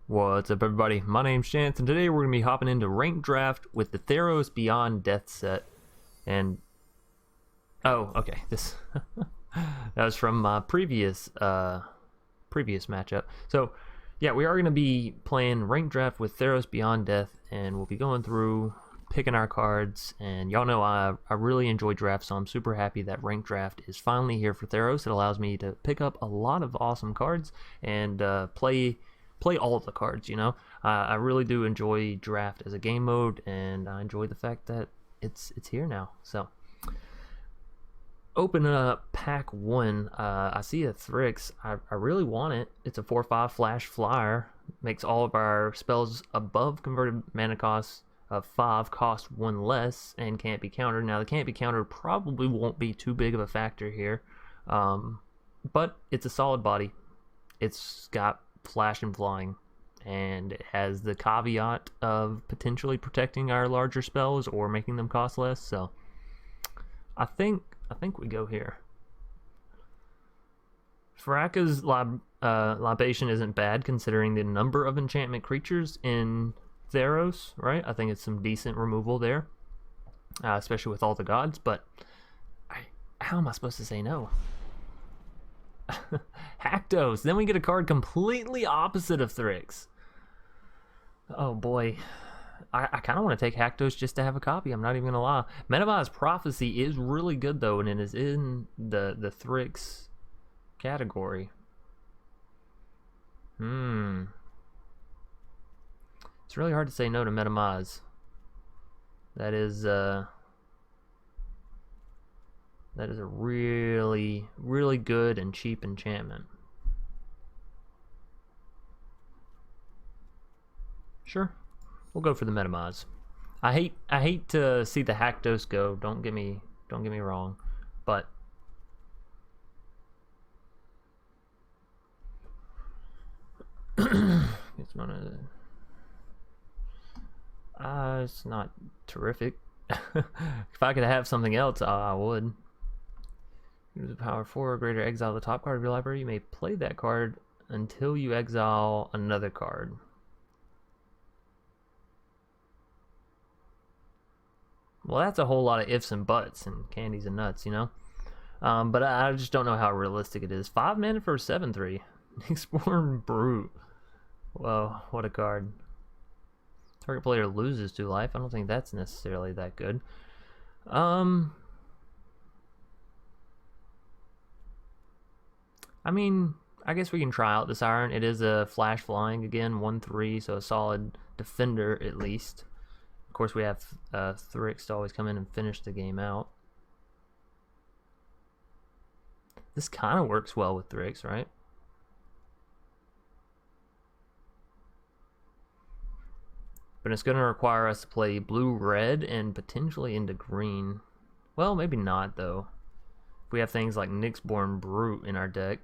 What's up, everybody? My name's Chance, and today we're going to be hopping into Ranked Draft with the Theros Beyond Death set. And oh, okay, this that was from my previous matchup. So yeah, we are going to be playing Ranked Draft with Theros Beyond Death, and we'll be going through picking our cards. And y'all know I really enjoy drafts, so I'm super happy that Ranked Draft is finally here for Theros. It allows me to pick up a lot of awesome cards and play all of the cards, you know. I really do enjoy draft as a game mode, and I enjoy the fact that it's here now. So open up pack 1. I see a Thrix. I really want it. It's a 4/5 flash flyer, makes all of our spells above converted mana costs of 5 cost 1 less and can't be countered. Now the can't be countered probably won't be too big of a factor here, but it's a solid body. It's got flash and flying, and it has the caveat of potentially protecting our larger spells or making them cost less. So I think we go here. Faraka's libation isn't bad considering the number of enchantment creatures in Theros, right? I think it's some decent removal there, especially with all the gods. But how am I supposed to say no? Haktos. Then we get a card completely opposite of Thrix. Oh boy. I kind of want to take Haktos just to have a copy. I'm not even going to lie. Metamai's Prophecy is really good though, and it is in the Thrix category. It's really hard to say no to Metamai's. That is a really, really good and cheap enchantment. Sure, we'll go for the Metamai's. I hate to see the Haktos go. Don't get me wrong, but it's not terrific. If I could have something else, I would. Use a power 4 or greater, exile the top card of your library. You may play that card until you exile another card. Well, that's a whole lot of ifs and buts and candies and nuts, you know? But I just don't know how realistic it is. 5 mana for a 7/3. Explore Brute. Whoa, what a card. Target player loses 2 life. I don't think that's necessarily that good. I mean, I guess we can try out this Iron. It is a flash flying again, 1/3, so a solid defender at least. Of course, we have Thrix to always come in and finish the game out. This kind of works well with Thrix, right? But it's going to require us to play blue-red and potentially into green. Well, maybe not, though. If we have things like Nyxborn Brute in our deck.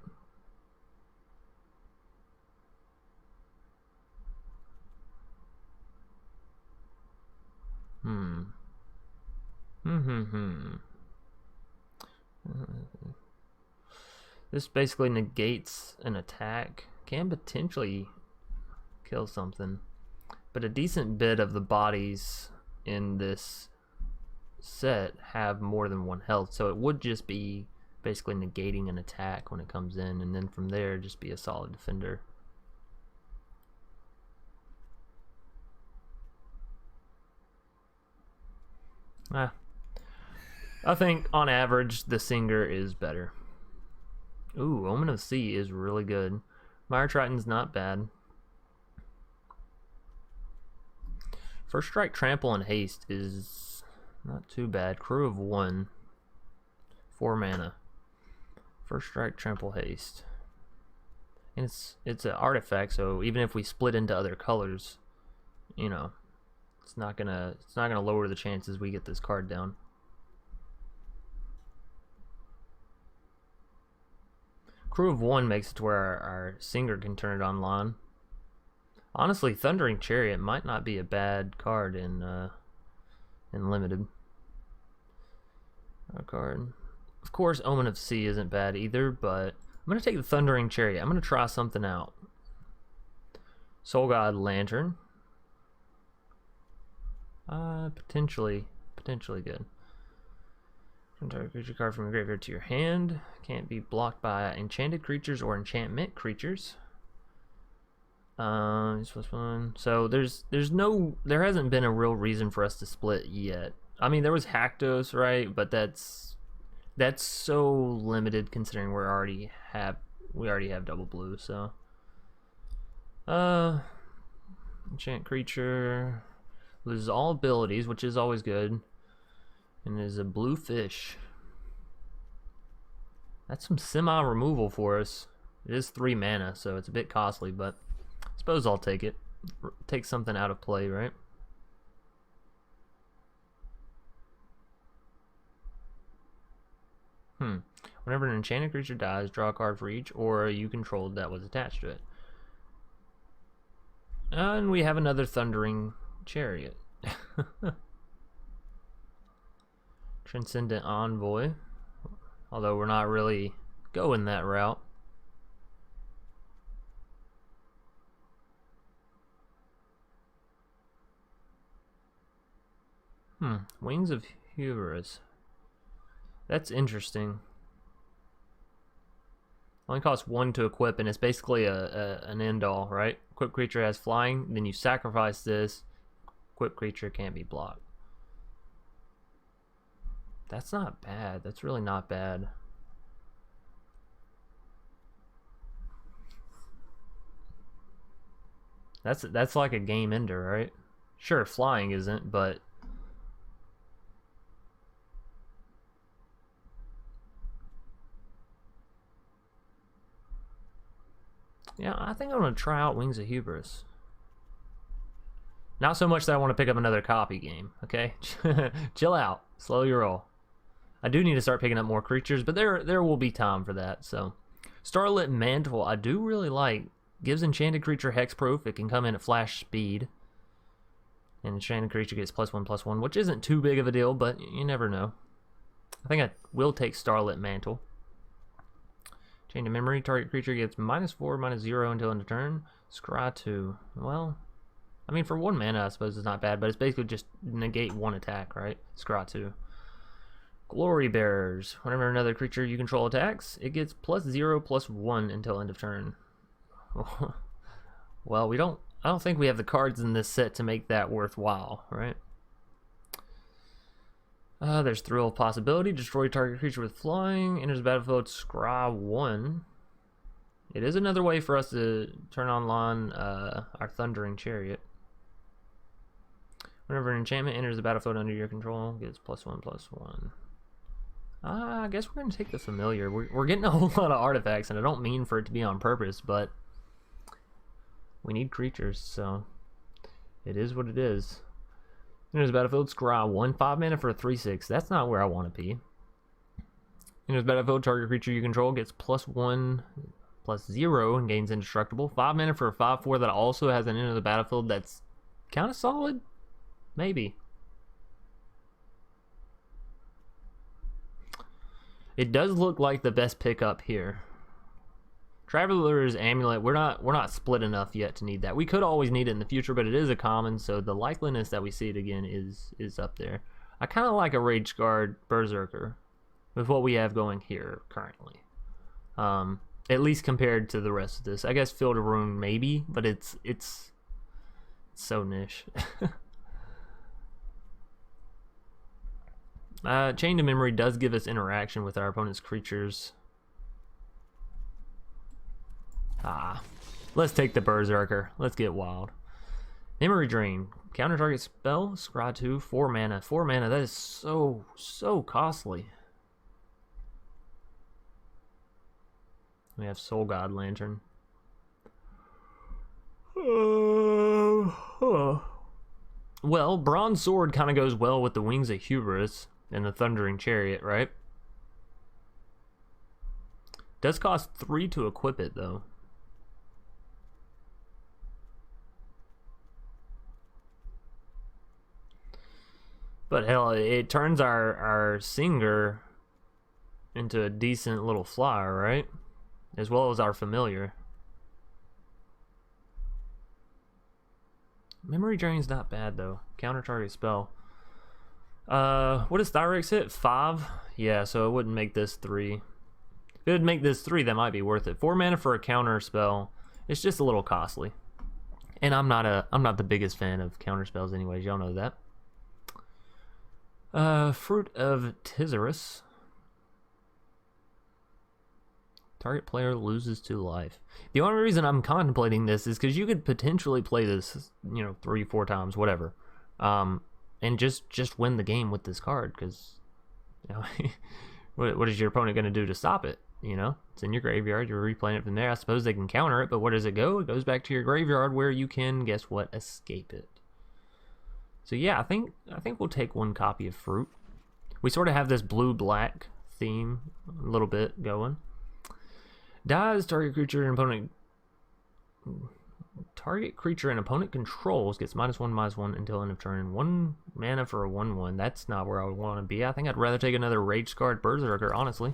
This basically negates an attack. Can potentially kill something. But a decent bit of the bodies in this set have more than 1 health, so it would just be basically negating an attack when it comes in, and then from there just be a solid defender. I think on average the Singer is better. Ooh, Omen of Sea is really good. Mire Triton's not bad. First Strike, Trample, and Haste is not too bad. Crew of 1. 4 mana. First Strike, Trample, Haste. And it's an artifact, so even if we split into other colors, you know, it's not gonna lower the chances we get this card down. Crew of 1 makes it to where our Singer can turn it online. Honestly, Thundering Chariot might not be a bad card in limited. Our card. Of course, Omen of Sea isn't bad either, but I'm going to take the Thundering Chariot. I'm going to try something out. Soul God Lantern. Potentially good. Target creature card from your graveyard to your hand. Can't be blocked by enchanted creatures or enchantment creatures. This was fun. So there hasn't been a real reason for us to split yet. I mean, there was Haktos, right? But that's so limited considering we already have double blue. So enchant creature loses all abilities, which is always good, and is a blue fish. That's some semi removal for us. It is 3 mana, so it's a bit costly, but I suppose I'll take it. Take something out of play, right? Whenever an enchanted creature dies, draw a card for each aura you controlled that was attached to it. And we have another Thundering Chariot. Transcendent Envoy. Although we're not really going that route. Wings of Hubris. That's interesting. Only costs 1 to equip, and it's basically an end-all, right? Equip creature has flying, then you sacrifice this. Equip creature can't be blocked. That's not bad. That's really not bad. That's like a game ender, right? Sure, flying isn't, but yeah, I think I'm gonna try out Wings of Hubris. Not so much that I want to pick up another copy game, okay? Chill out. Slow your roll. I do need to start picking up more creatures, but there will be time for that, so. Starlit Mantle, I do really like. Gives enchanted creature hexproof. It can come in at flash speed. And enchanted creature gets +1/+1, which isn't too big of a deal, but you never know. I think I will take Starlit Mantle. Chain to memory, target creature gets -4/-0 until end of turn. Scry 2. Well, I mean, for 1 mana, I suppose it's not bad, but it's basically just negate 1 attack, right? Scry 2. Glory Bearers. Whenever another creature you control attacks, it gets +0/+1 until end of turn. Well, I don't think we have the cards in this set to make that worthwhile, right? There's Thrill of Possibility. Destroy target creature with flying. Enters the battlefield. Scry 1. It is another way for us to turn online our Thundering Chariot. Whenever an enchantment enters the battlefield under your control, gets +1/+1. I guess we're going to take the familiar. We're getting a whole lot of artifacts, and I don't mean for it to be on purpose, but we need creatures, so it is what it is. Enters the battlefield, scry 1, 5 mana for a 3/6. That's not where I want to be. Enters the battlefield, target creature you control gets +1/+0 and gains indestructible. 5 mana for a 5/4 that also has an enter the battlefield that's kind of solid. Maybe. It does look like the best pickup here. Traveler's Amulet, we're not split enough yet to need that. We could always need it in the future, but it is a common, so the likeliness that we see it again is up there. I kind of like a Rage Guard Berserker with what we have going here currently. At least compared to the rest of this. I guess Field of Ruin maybe, but it's so niche. Chain to Memory does give us interaction with our opponent's creatures. Let's take the Berserker. Let's get wild. Memory Drain. Counter target spell. Scry 2. 4 mana. 4 mana. That is so costly. We have Soul God Lantern. Well, Bronze Sword kind of goes well with the Wings of Hubris and the Thundering Chariot, right? Does cost 3 to equip it, though. But hell, it turns our Singer into a decent little flyer, right? As well as our Familiar. Memory Drain's not bad though. Counter target spell. What does Thyrex hit? 5? Yeah, so it wouldn't make this 3. If it would make this 3, that might be worth it. 4 mana for a counter spell. It's just a little costly. And I'm not the biggest fan of counter spells anyways, y'all know that. Fruit of Theros. Target player loses 2 life. The only reason I'm contemplating this is because you could potentially play this, you know, 3-4 times, whatever, and just win the game with this card. Because, you know, what is your opponent going to do to stop it? You know, it's in your graveyard. You're replaying it from there. I suppose they can counter it, but where does it go? It goes back to your graveyard where you can, guess what, escape it. So yeah, I think we'll take 1 copy of Fruit. We sort of have this blue-black theme a little bit going. Dies, target creature and opponent controls gets -1/-1 until end of turn. 1 mana for a 1/1. That's not where I would want to be. I think I'd rather take another Rage Scarred Berserker, honestly.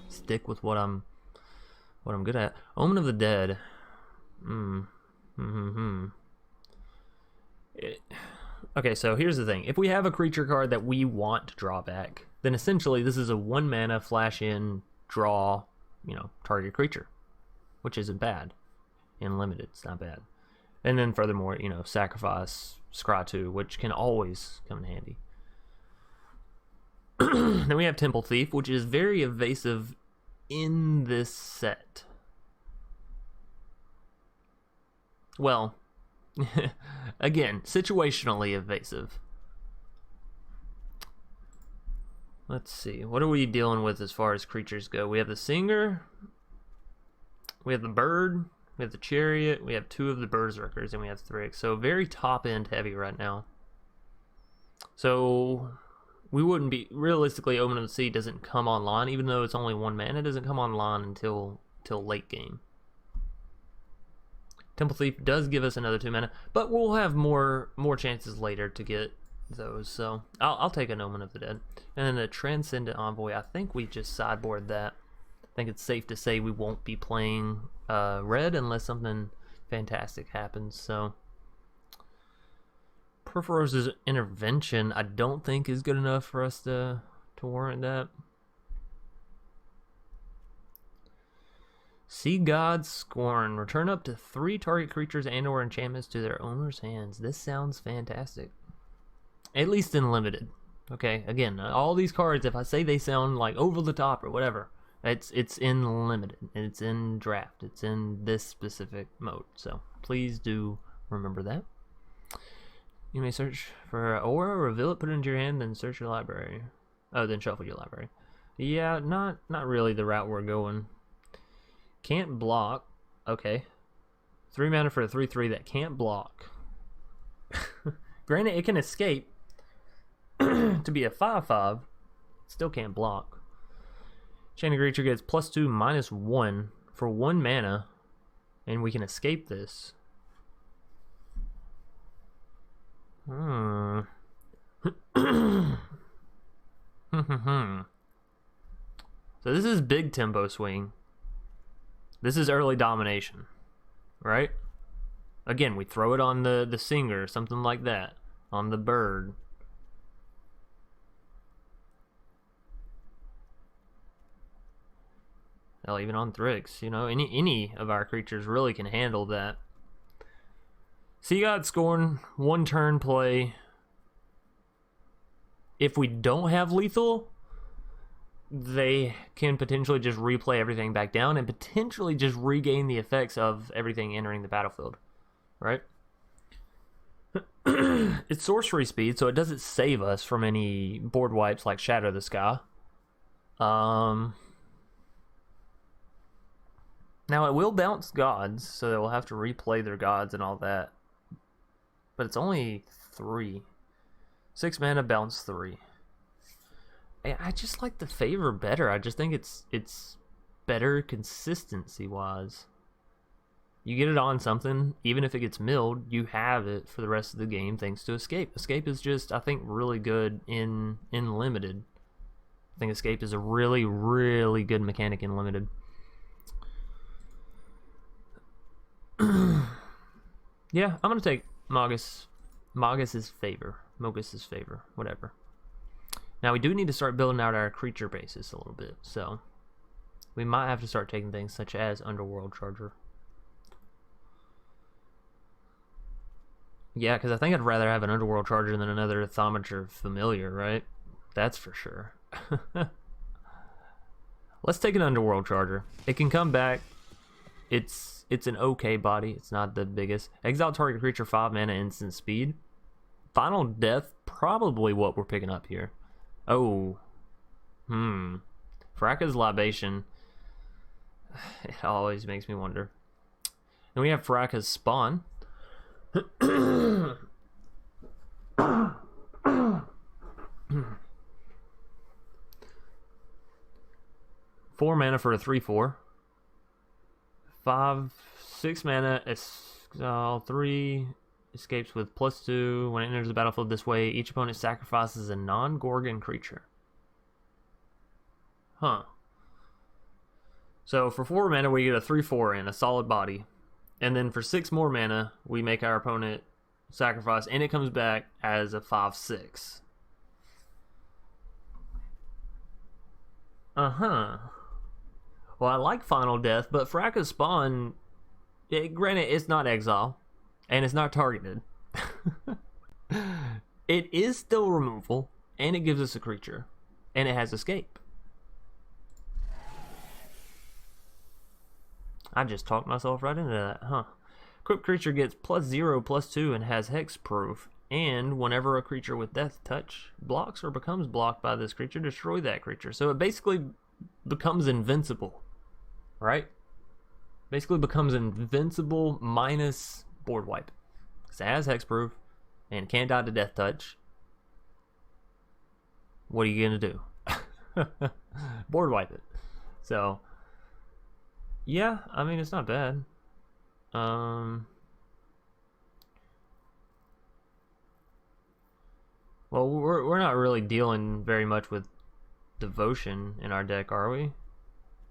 Stick with what I'm good at. Omen of the Dead. Okay, so here's the thing. If we have a creature card that we want to draw back, then essentially this is a 1 mana flash in, draw, you know, target creature, which isn't bad. In limited, it's not bad. And then furthermore, you know, sacrifice Scry 2, which can always come in handy. Then we have Temple Thief, which is very evasive in this set. Well, again, situationally evasive. Let's see. What are we dealing with as far as creatures go? We have the Singer. We have the Bird. We have the Chariot. We have 2 of the Berserkers. And we have Thrix. So very top-end heavy right now. So we wouldn't be... Realistically, Omen of the Sea doesn't come online. Even though it's only 1 mana, it doesn't come online until late game. Temple Thief does give us another 2 mana. But we'll have more chances later to get those, so I'll take an Omen of the Dead. And then the Transcendent Envoy, I think we just sideboard that. I think it's safe to say we won't be playing red unless something fantastic happens. So Perforost's Intervention I don't think is good enough for us to warrant that. Sea God's Scorn. Return up to 3 target creatures and or enchantments to their owner's hands. This sounds fantastic. At least in limited. Okay, again, all these cards, if I say they sound like over the top or whatever, it's in limited. It's in draft. It's in this specific mode. So please do remember that. You may search for aura, reveal it, put it into your hand, then search your library. Oh, then shuffle your library. Yeah, not really the route we're going. Can't block. Okay. 3 mana for a 3/3 that can't block. Granted, it can escape to be a 5/5. Still can't block. Enchanted creature gets +2/-1 for 1 mana, and we can escape this. So this is big tempo swing. This is early domination, right? Again, we throw it on the Singer, something like that, on the Bird. Hell, even on Thrix, you know, any of our creatures really can handle that. Sea God Scorn, 1 turn play. If we don't have lethal, they can potentially just replay everything back down and potentially just regain the effects of everything entering the battlefield, right? It's sorcery speed, so it doesn't save us from any board wipes like Shatter the Sky. Now it will bounce gods, so they'll have to replay their gods and all that. But it's only 3. 6 mana, bounce 3. I just like the Favor better. I just think it's better consistency wise. You get it on something, even if it gets milled, you have it for the rest of the game thanks to Escape. Escape is just, I think, really good in limited. I think Escape is a really, really good mechanic in limited. Yeah, I'm gonna take Mogus's favor, whatever. Now we do need to start building out our creature bases a little bit, so we might have to start taking things such as Underworld Charger. Yeah, because I think I'd rather have an Underworld Charger than another Thaumaturge Familiar, right? That's for sure. Let's take an Underworld Charger. It can come back. It's an okay body. It's not the biggest. Exile target creature, 5 mana, instant speed. Final Death, probably what we're picking up here. Oh. Fraka's Libation. It always makes me wonder. And we have Fraka's Spawn. 4 mana for a 3/4. 6 mana, exile 3, escapes with +2. When it enters the battlefield this way, each opponent sacrifices a non-Gorgon creature. Huh. So for 4 mana, we get a 3/4 and a solid body. And then for 6 more mana, we make our opponent sacrifice, and it comes back as a 5/6. Well, I like Final Death, but Fraka's Spawn, granted, it's not exile, and it's not targeted. It is still removal, and it gives us a creature, and it has escape. I just talked myself right into that, huh? Equipped creature gets +0/+2 and has hexproof. And whenever a creature with Death Touch blocks or becomes blocked by this creature, destroy that creature. So it basically becomes invincible, right? Basically becomes invincible minus board wipe. Because it has hexproof and can't die to Death Touch. What are you going to do? Board wipe it. So, yeah, I mean, it's not bad. Well, we're not really dealing very much with Devotion in our deck, are we?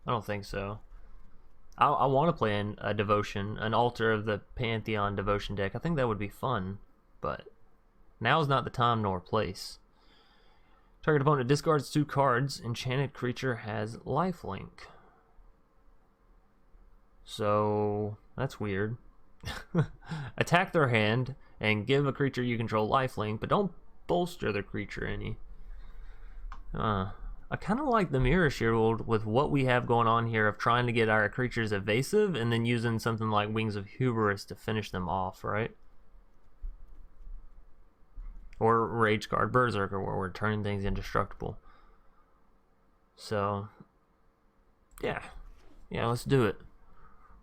I don't think so. I want to play a Devotion, an Altar of the Pantheon Devotion deck. I think that would be fun, but now's not the time nor place. Target opponent discards 2 cards. Enchanted creature has lifelink. So, that's weird. Attack their hand and give a creature you control lifelink, but don't bolster the creature any. I kind of like the Mirror Shield with what we have going on here of trying to get our creatures evasive and then using something like Wings of Hubris to finish them off, right? Or Rage Guard Berserker, where we're turning things indestructible. So, yeah, let's do it.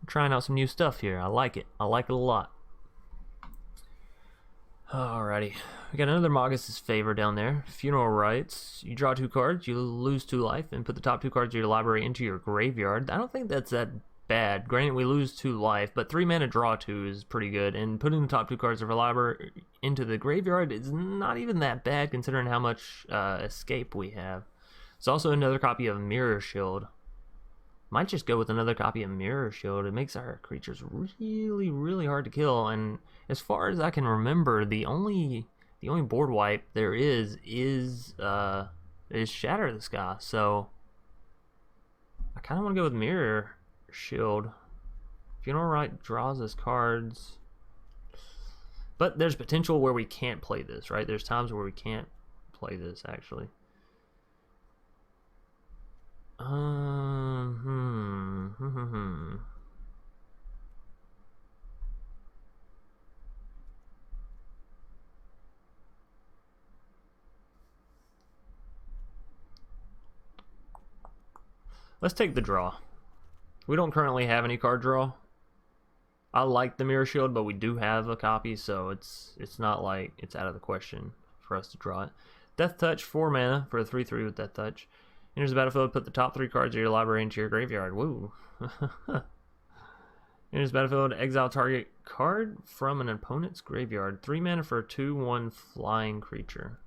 I'm trying out some new stuff here. I like it. I like it a lot. Alrighty, we got another Mogus's Favor down there. Funeral Rites. You draw 2 cards, you lose 2 life, and put the top 2 cards of your library into your graveyard. I don't think that's that bad. Granted, we lose 2 life, but 3 mana draw 2 is pretty good. And putting the top 2 cards of our library into the graveyard is not even that bad considering how much escape we have. It's also another copy of Mirror Shield. Might just go with another copy of Mirror Shield. It makes our creatures really, really hard to kill. And as far as I can remember, the only board wipe there is Shatter the Sky. So I kind of want to go with Mirror Shield. Funeral Rite draws us cards, but there's potential where we can't play this, right? There's times where we can't play this actually. Let's take the draw. We don't currently have any card draw. I like the Mirror Shield, but we do have a copy, so it's not like it's out of the question for us to draw it. Death Touch, 4 mana for a 3/3 with Death Touch. Enters the battlefield, put the top 3 cards of your library into your graveyard. Woo. Enters the battlefield, exile target card from an opponent's graveyard. 3 mana for a 2/1 flying creature.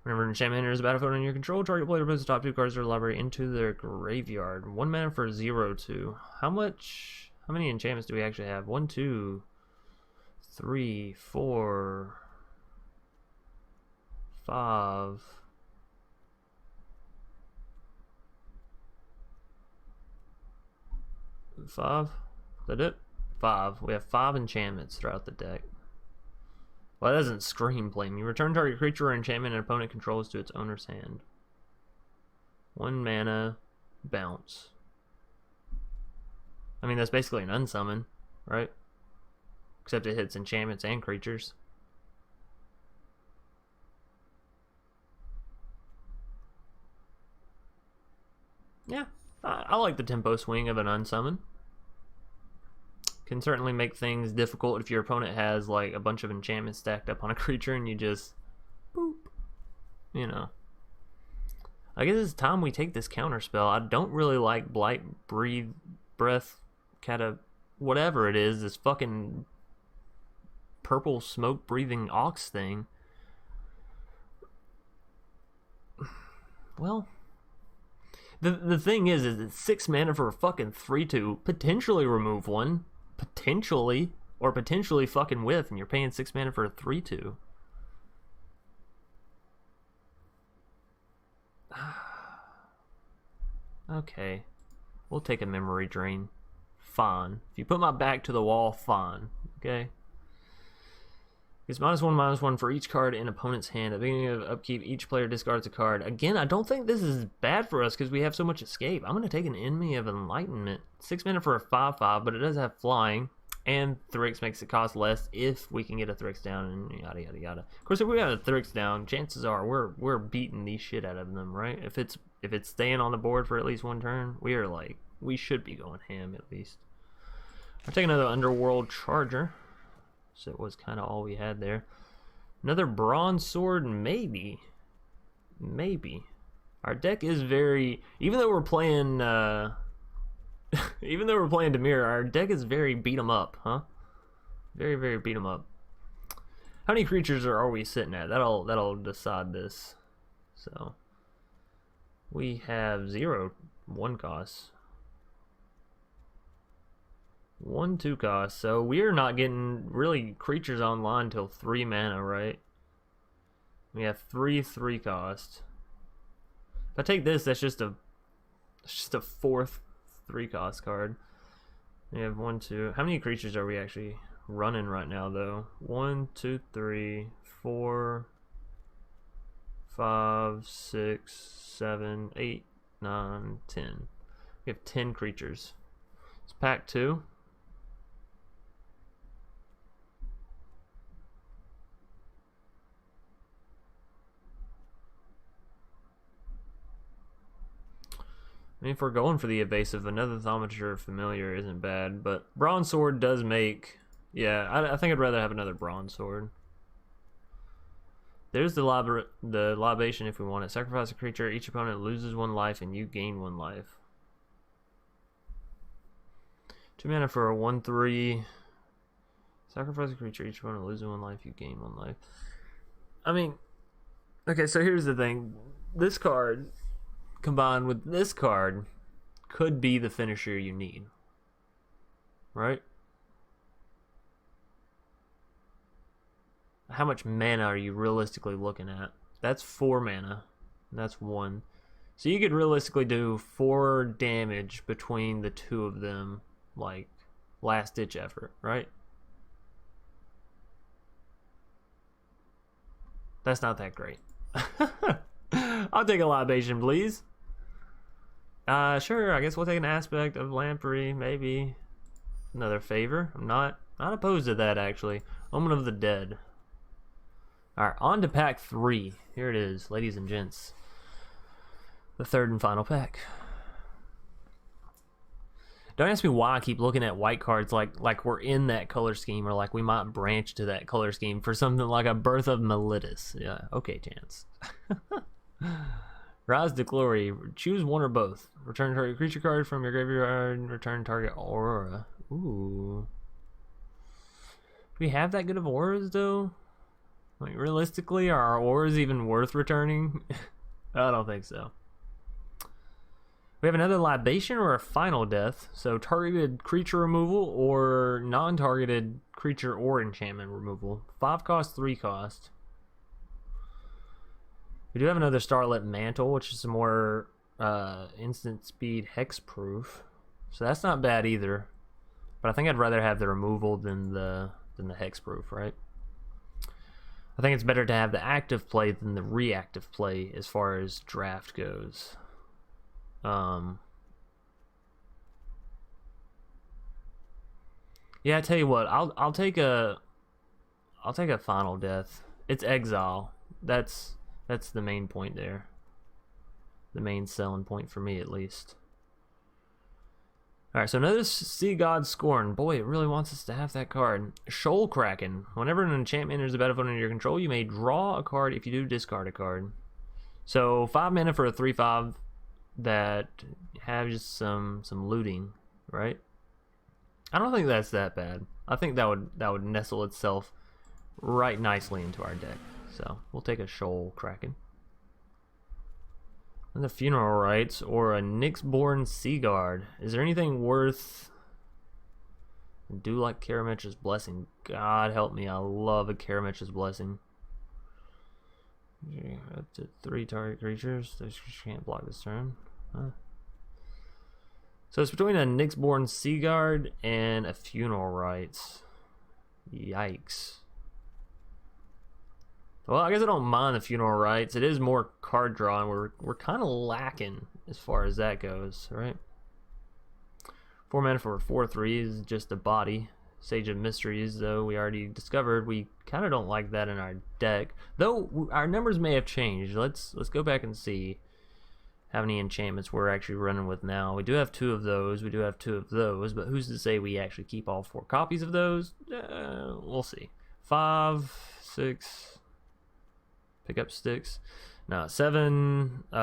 Whenever an enchantment enters the battlefield under your control, target player puts the top 2 cards of their library into their graveyard. 1 mana for 0/2. How many enchantments do we actually have? 1, 2, 3, 4, 5. Five? Is that it? 5. We have 5 enchantments throughout the deck. Well, that doesn't scream play me. Return target creature or enchantment an opponent controls to its owner's hand. 1 mana, bounce. I mean, that's basically an unsummon, right? Except it hits enchantments and creatures. Yeah, I like the tempo swing of an unsummon. Can certainly make things difficult if your opponent has like a bunch of enchantments stacked up on a creature and you just boop, you know. I guess it's time we take this counter spell. I don't really like Blight, Breathe, Breath, whatever it is, this fucking purple smoke breathing ox thing. Well, the thing is it's 6 mana for a fucking 3/2. Potentially remove one. Potentially. Or potentially fucking whiff, and you're paying 6 mana for a 3/2. Okay. We'll take a memory drain. Fine. If you put my back to the wall, fine. Okay? It's -1/-1 for each card in opponent's hand. At the beginning of upkeep, each player discards a card. Again, I don't think this is bad for us because we have so much escape. I'm going to take an Enemy of Enlightenment. 6 mana for a 5/5, but it does have flying. And Thrix makes it cost less if we can get a Thrix down and yada yada yada. Of course, if we got a Thrix down, chances are we're beating the shit out of them, right? If it's staying on the board for at least 1 turn, we should be going ham at least. I'll take another Underworld Charger. So it was kind of all we had there. Another Bronze Sword, maybe. Maybe. Our deck is very... Even though we're playing... even though we're playing Dimir, our deck is very beat 'em up, huh? Very, very beat 'em up. How many creatures are we sitting at? That'll decide this. So... We have 0 1 costs. 1 2 cost, so we're not getting really creatures online till 3 mana, right? We have 3 3 cost. If I take this, that's just a 4th 3 cost card. We have 1 2. How many creatures are we actually running right now though? 1 2 3 4 5 6 7 8 9 10. We have 10 creatures. It's pack 2. I mean, if we're going for the evasive, another Thaumaturge Familiar isn't bad, but Bronze Sword does make... Yeah, I think I'd rather have another Bronze Sword. There's the libation if we want it. Sacrifice a creature, each opponent loses 1 life, and you gain 1 life. 2 mana for a 1/3. Sacrifice a creature, each opponent loses 1 life, you gain 1 life. I mean, okay, so here's the thing. This card... combined with this card could be the finisher you need, right? How much mana are you realistically looking at? That's 4 mana. That's 1. So you could realistically do 4 damage between the 2 of them, like last ditch effort, right? That's not that great. I'll take a libation, please. Sure, I guess we'll take an aspect of Lamprey, maybe. Another favor. I'm not opposed to that, actually. Omen of the Dead. Alright, on to pack 3. Here it is, ladies and gents. The 3rd and final pack. Don't ask me why I keep looking at white cards like we're in that color scheme, or like we might branch to that color scheme for something like a Birth of Melitus. Yeah, okay, Chance. Rise to Glory. Choose one or both. Return target creature card from your graveyard. Return target aura. Ooh. Do we have that good of auras, though? Like, realistically, are our auras even worth returning? I don't think so. We have another libation or a final death. So targeted creature removal or non-targeted creature or enchantment removal. 5 cost, 3 cost. We do have another Starlit Mantle, which is some more instant speed hexproof. So that's not bad either. But I think I'd rather have the removal than the hexproof, right? I think it's better to have the active play than the reactive play as far as draft goes. Yeah, I tell you what, I'll take a final death. It's exile. That's the main point there. The main selling point for me, at least. Alright, so another Sea God Scorn. Boy, it really wants us to have that card. Shoal Kraken. Whenever an enchantment enters the battlefield under your control, you may draw a card. If you do, discard a card. So 5 mana for a 3/5 that has some looting, right? I don't think that's that bad. I think that would nestle itself right nicely into our deck. So we'll take a Shoal Kraken. And the Funeral Rites or a Nyxborn Seaguard. Is there anything worth? I do like Karametra's Blessing. God help me, I love a Karametra's Blessing. Up to 3 target creatures. Those creatures can't block this turn. Huh. So it's between a Nyxborn Seaguard and a Funeral Rites. Yikes. Well, I guess I don't mind the Funeral Rites. It is more card draw, and we're kind of lacking as far as that goes, right? 4 mana for 4/3 is just a body. Sage of Mysteries, though, we already discovered we kind of don't like that in our deck. Though our numbers may have changed. Let's go back and see how many enchantments we're actually running with now. We do have 2 of those. We do have 2 of those, but who's to say we actually keep all 4 copies of those? We'll see. 5, 6. Pick up sticks. No, 7. 8.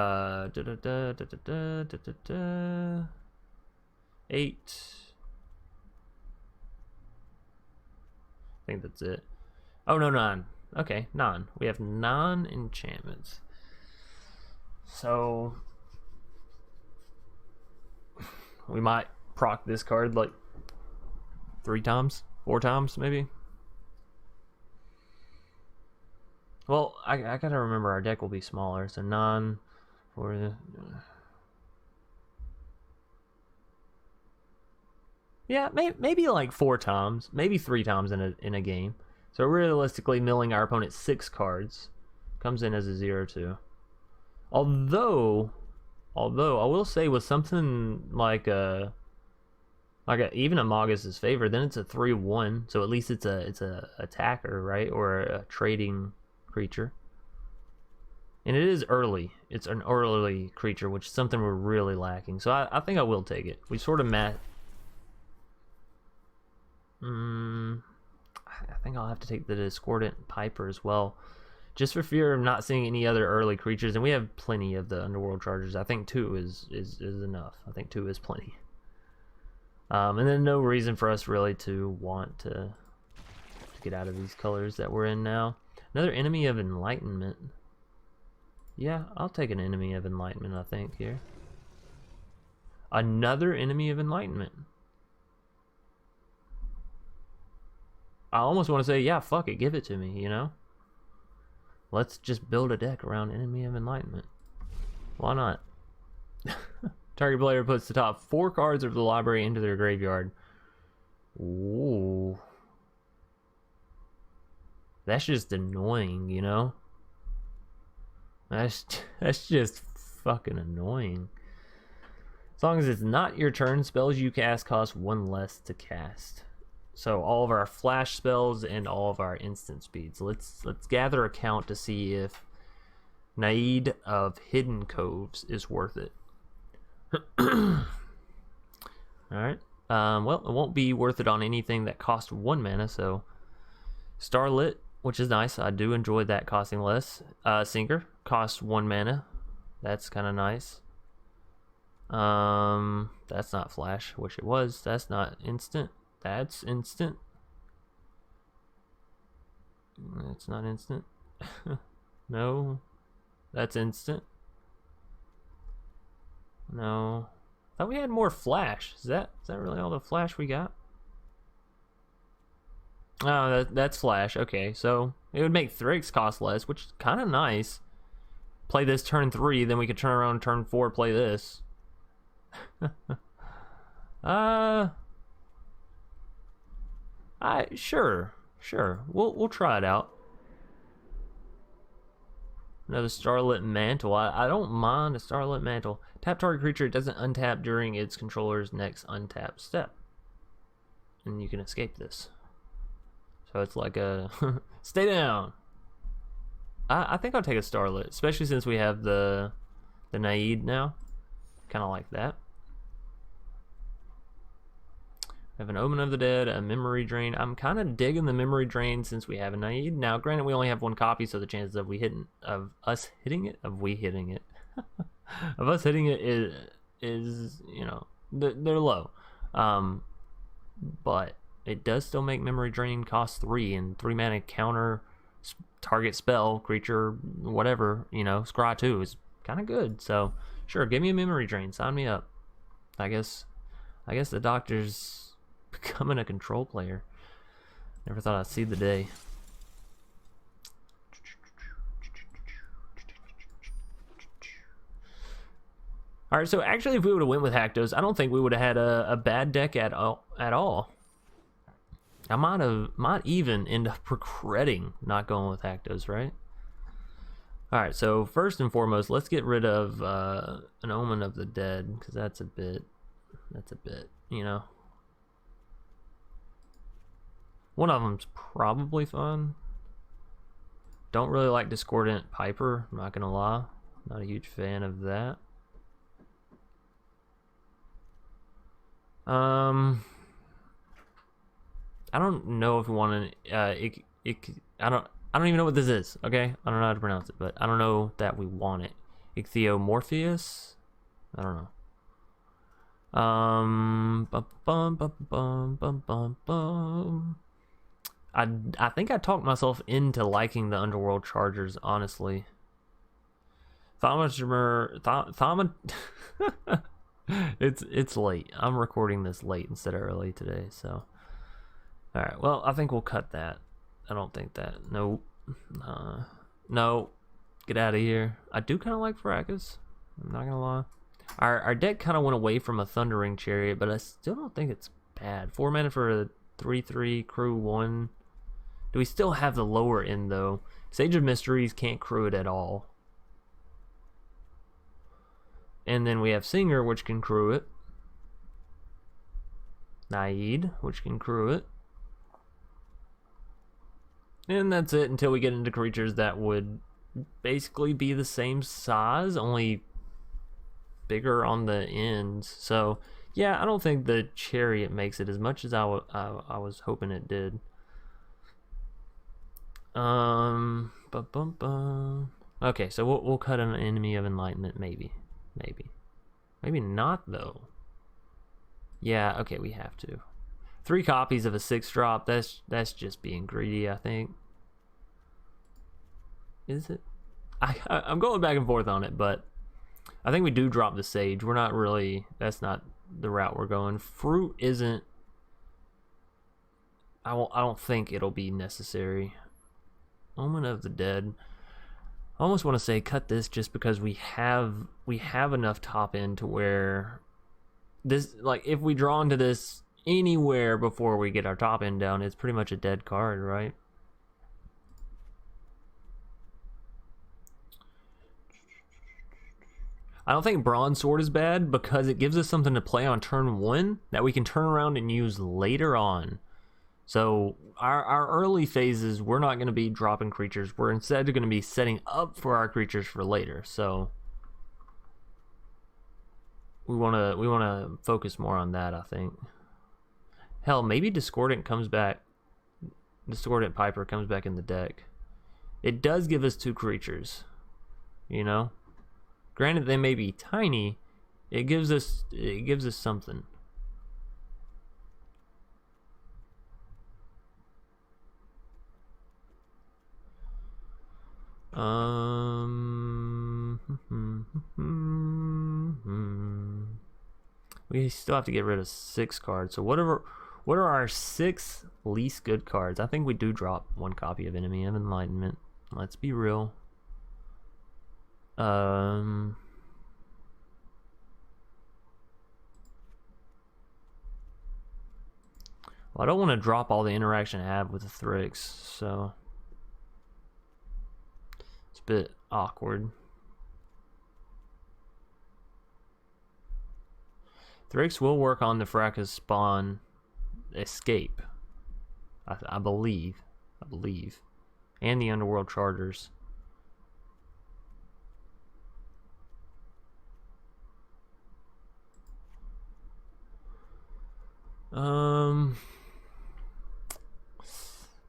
I think that's it. Oh no, 9. Okay, 9. We have 9 enchantments. So we might proc this card like 3 times, 4 times maybe. Well, I gotta remember our deck will be smaller, so 9 for the... Yeah, maybe like 4 times, maybe 3 times in a game. So realistically, milling our opponent 6 cards comes in as a 0/2. Although I will say with something like even a Magus' Favor, then it's a 3/1. So at least it's a attacker, right, or a trading creature. And it is early. It's an early creature, which is something we're really lacking. So I think I will take it. We sort of I think I'll have to take the Discordant Piper as well, just for fear of not seeing any other early creatures. And we have plenty of the Underworld Chargers. I think 2 is enough. I think 2 is plenty. And then no reason for us really to want to get out of these colors that we're in now. Another Enemy of Enlightenment. Yeah, I'll take an Enemy of Enlightenment, I think, here. Another Enemy of Enlightenment. I almost want to say, yeah, fuck it, give it to me, you know? Let's just build a deck around Enemy of Enlightenment. Why not? Target player puts the top 4 cards of the library into their graveyard. Ooh. That's just annoying, you know? That's just fucking annoying. As long as it's not your turn, spells you cast cost 1 less to cast. So all of our flash spells and all of our instant speeds. Let's gather a count to see if Naid of Hidden Coves is worth it. Alright. Well, it won't be worth it on anything that costs 1 mana, so Starlit, which is nice. I do enjoy that costing less. Sinker costs 1 mana. That's kind of nice. That's not flash, which it was. That's not instant. That's instant. It's not instant. No, that's instant. No. I thought we had more flash. Is that really all the flash we got? Oh, that's flash. Okay, so it would make Thryx cost less, which is kind of nice. Play this turn 3, then we could turn around turn 4, play this. Sure. We'll try it out. Another Starlit Mantle. I don't mind a Starlit Mantle. Tap target creature, it doesn't untap during its controller's next untap step. And you can escape this. So it's like a stay down. I think I'll take a Starlit, especially since we have the Naid now. Kind of like that. We have an Omen of the Dead, a Memory Drain. I'm kind of digging the Memory Drain since we have a Naid. Now, granted, we only have 1 copy, so the chances of us hitting it is you know, they're low. But it does still make Memory Drain cost 3 and 3 mana counter target spell, creature, whatever, you know, scry 2 is kind of good. So sure, give me a Memory Drain, sign me up. I guess the doctor's becoming a control player. Never thought I'd see the day. All right, so actually, if we would have went with Haktos, I don't think we would have had a bad deck at all. I might even end up regretting not going with Haktos, right? All right, so first and foremost, let's get rid of an Omen of the Dead, because that's a bit, you know. One of them's probably fun. Don't really like Discordant Piper, I'm not gonna lie. Not a huge fan of that. I don't know if we want to. I don't even know what this is. Okay, I don't know how to pronounce it, but I don't know that we want it. Ichthyomorpheus. I don't know. I think I talked myself into liking the Underworld Chargers. Honestly, It's late. I'm recording this late instead of early today, so. Alright, well, I think we'll cut that. I don't think that. Nope. No. Get out of here. I do kind of like Fracas. I'm not gonna lie. Our deck kind of went away from a Thundering Chariot, but I still don't think it's bad. 4 mana for a 3/3 crew 1. Do we still have the lower end, though? Sage of Mysteries can't crew it at all. And then we have Singer, which can crew it. Naid, which can crew it. And that's it until we get into creatures that would basically be the same size, only bigger on the ends. So, yeah, I don't think the Chariot makes it as much as I was hoping it did. Okay, so we'll cut an Enemy of Enlightenment, maybe. Maybe not, though. Yeah, okay, we have to. 3 copies of a 6-drop, that's just being greedy, I think. Is it? I'm going back and forth on it, but I think we do drop the Sage. We're not really, that's not the route we're going. Fruit isn't, I don't think it'll be necessary. Omen of the Dead. I almost want to say cut this just because we have enough top end to where this, like, if we draw into this anywhere before we get our top end down, it's pretty much a dead card, right? I don't think Bronze Sword is bad because it gives us something to play on turn 1 that we can turn around and use later on. So our early phases, we're not going to be dropping creatures. We're instead going to be setting up for our creatures for later. So we want to focus more on that, I think. Hell, maybe Discordant comes back. Discordant Piper comes back in the deck. It does give us 2 creatures, you know. Granted, they may be tiny. It gives us something. We still have to get rid of 6 cards. So what are our 6 least good cards? I think we do drop 1 copy of Enemy of Enlightenment. Let's be real. Well, I don't want to drop all the interaction I have with the Thrix, so it's a bit awkward. Thrix will work on the Fracas spawn escape, I believe, and the Underworld Charters.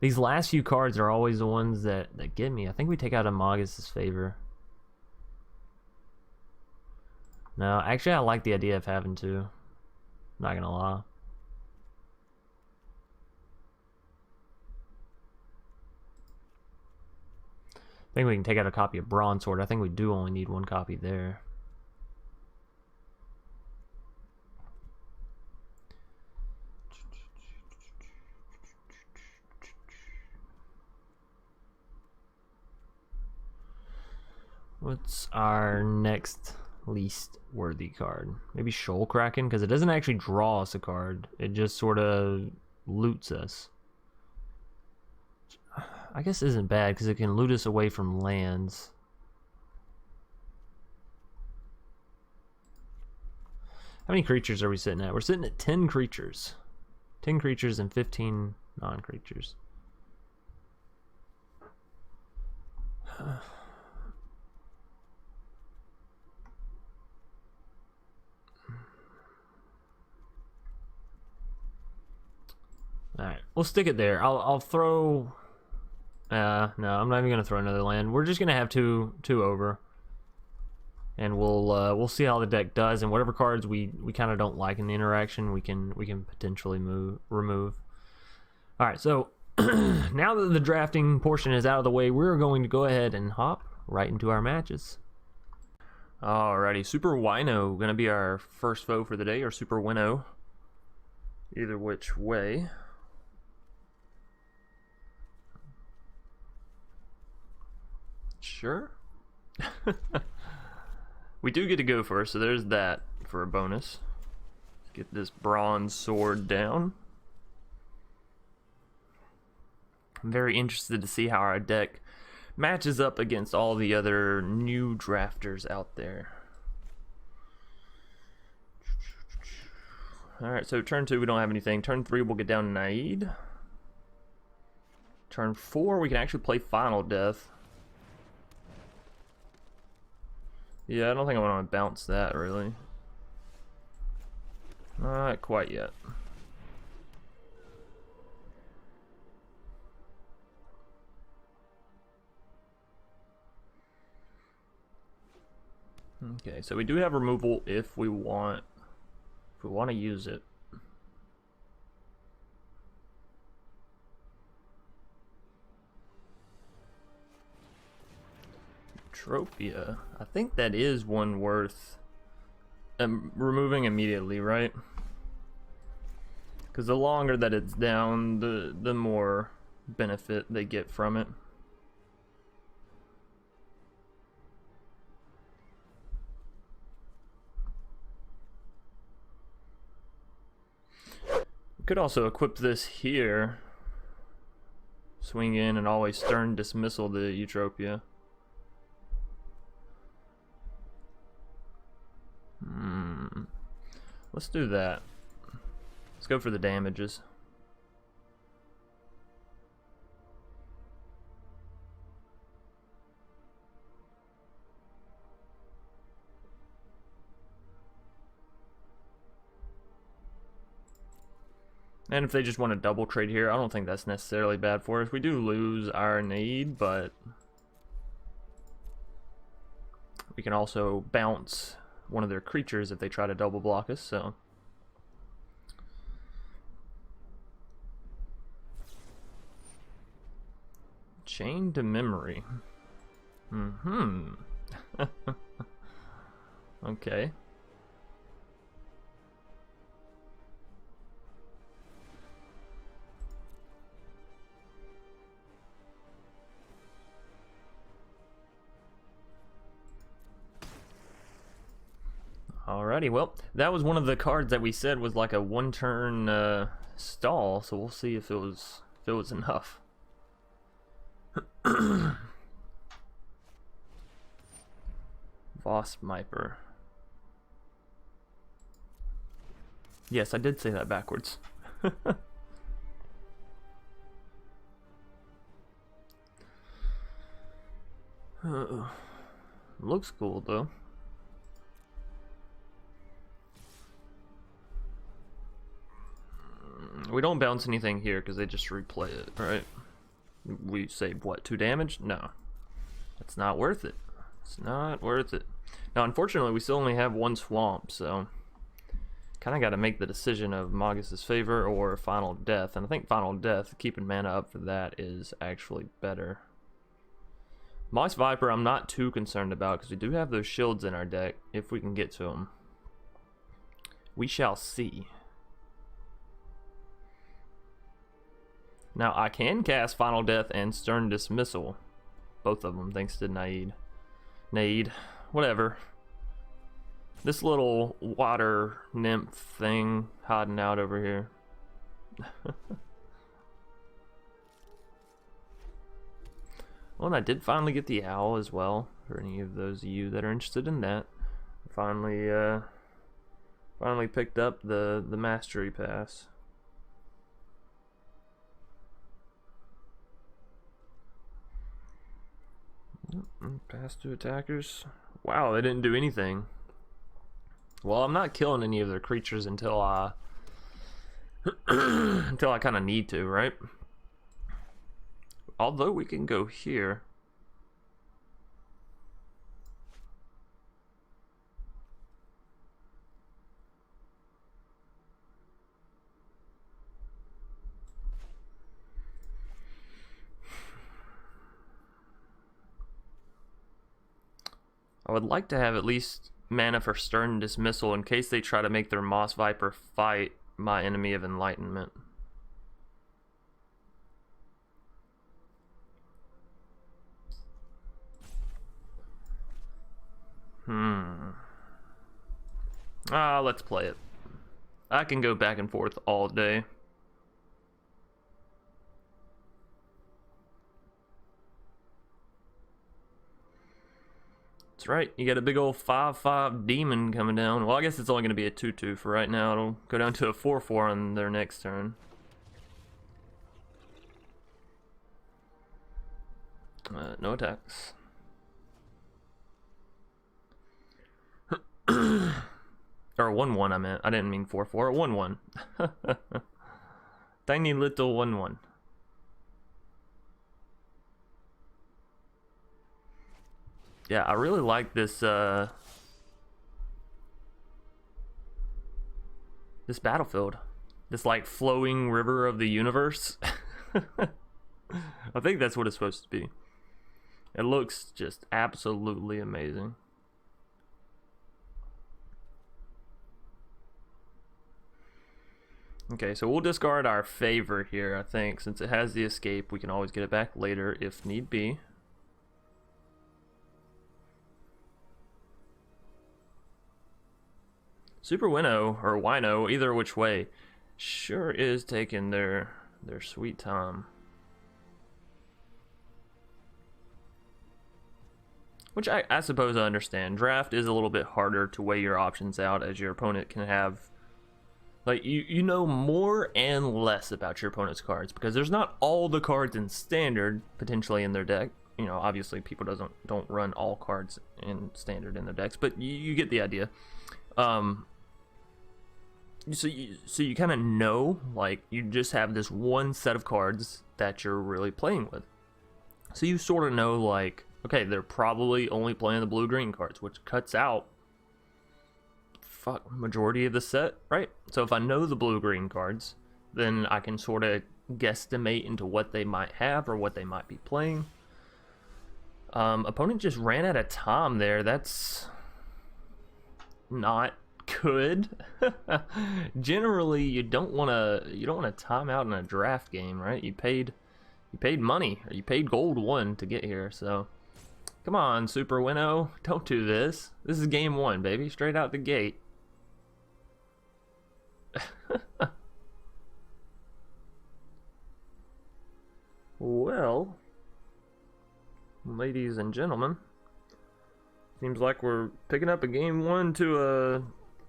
These last few cards are always the ones that get me. I think we take out Amagus' Favor. No, actually I like the idea of having to. Not gonna lie. I think we can take out a copy of Bronze Sword. I think we do only need 1 copy there. What's our next least worthy card? Maybe Shoal Kraken, because it doesn't actually draw us a card. It just sort of loots us. I guess isn't bad because it can loot us away from lands. How many creatures are we sitting at? We're sitting at 10 creatures. 10 creatures and 15 non-creatures. Alright, we'll stick it there. I'll throw... no, I'm not even gonna throw another land. We're just gonna have two over, and we'll see how the deck does, and whatever cards we kind of don't like in the interaction, we can potentially remove. All right, so now that the drafting portion is out of the way, we're going to go ahead and hop right into our matches. Alrighty, Super Wino gonna be our first foe for the day, or Super Winnow, either which way. Sure. We do get to go first, so there's that for a bonus. Let's get this Bronze Sword down. I'm very interested to see how our deck matches up against all the other new drafters out there. Alright, so turn 2 we don't have anything. Turn 3 we'll get down Naid. Turn 4 we can actually play Final Death. Yeah, I don't think I want to bounce that, really. Not quite yet. Okay, so we do have removal if we want to use it. Utropia. I think that is one worth removing immediately, right? Because the longer that it's down, the more benefit they get from it. We could also equip this here. Swing in and always Stern Dismissal the Utropia. Let's do that. Let's go for the damages. And if they just want to double trade here, I don't think that's necessarily bad for us. We do lose our need, but we can also bounce one of their creatures if they try to double block us, so. Chain to Memory. Okay. Alrighty, well, that was one of the cards that we said was like a one-turn stall, so we'll see if it was enough. Voss Viper. Yes, I did say that backwards. Looks cool though. We don't bounce anything here because they just replay it, right? We save what, 2 damage? No. It's not worth it. It's not worth it. Now, unfortunately, we still only have 1 swamp, so kind of got to make the decision of Magus' Favor or Final Death. And I think Final Death, keeping mana up for that, is actually better. Moss Viper, I'm not too concerned about because we do have those shields in our deck if we can get to them. We shall see. Now, I can cast Final Death and Stern Dismissal. Both of them, thanks to Nade. Whatever. This little water nymph thing hiding out over here. Well, and I did finally get the owl as well, for any of those of you that are interested in that. Finally picked up the mastery pass. Pass to attackers. Wow, they didn't do anything. Well, I'm not killing any of their creatures until I until I kind of need to, right? Although we can go here. I would like to have at least mana for Stern Dismissal in case they try to make their Moss Viper fight my Enemy of Enlightenment. Let's play it. I can go back and forth all day. That's right, you got a big old 5/5 demon coming down. Well, I guess it's only going to be a 2/2 for right now. It'll go down to a 4/4 on their next turn. No attacks. Or 1/1 I meant. I didn't mean 4/4. 1/1. Tiny little 1/1. Yeah, I really like this this battlefield. This like flowing river of the universe. I think that's what it's supposed to be. It looks just absolutely amazing. Okay, so we'll discard our favor here, I think. Since it has the escape, we can always get it back later if need be. Super Winnow, or Wino, either which way, sure is taking their sweet time. Which I suppose I understand. Draft is a little bit harder to weigh your options out, as your opponent can have... Like, you know more and less about your opponent's cards, because there's not all the cards in Standard, potentially, in their deck. You know, obviously people don't run all cards in Standard in their decks, but you get the idea. So you kind of know, like, you just have this one set of cards that you're really playing with. So you sort of know, like, okay, they're probably only playing the blue-green cards, which cuts out majority of the set, right? So if I know the blue-green cards, then I can sort of guesstimate into what they might have or what they might be playing. Opponent just ran out of time there. That's not good. Generally, you don't want to time out in a draft game, right? You paid money, or you paid gold 1 to get here, so come on, Super Winnow, don't do this. This is game 1, baby, straight out the gate. Well, ladies and gentlemen, seems like we're picking up a game one to a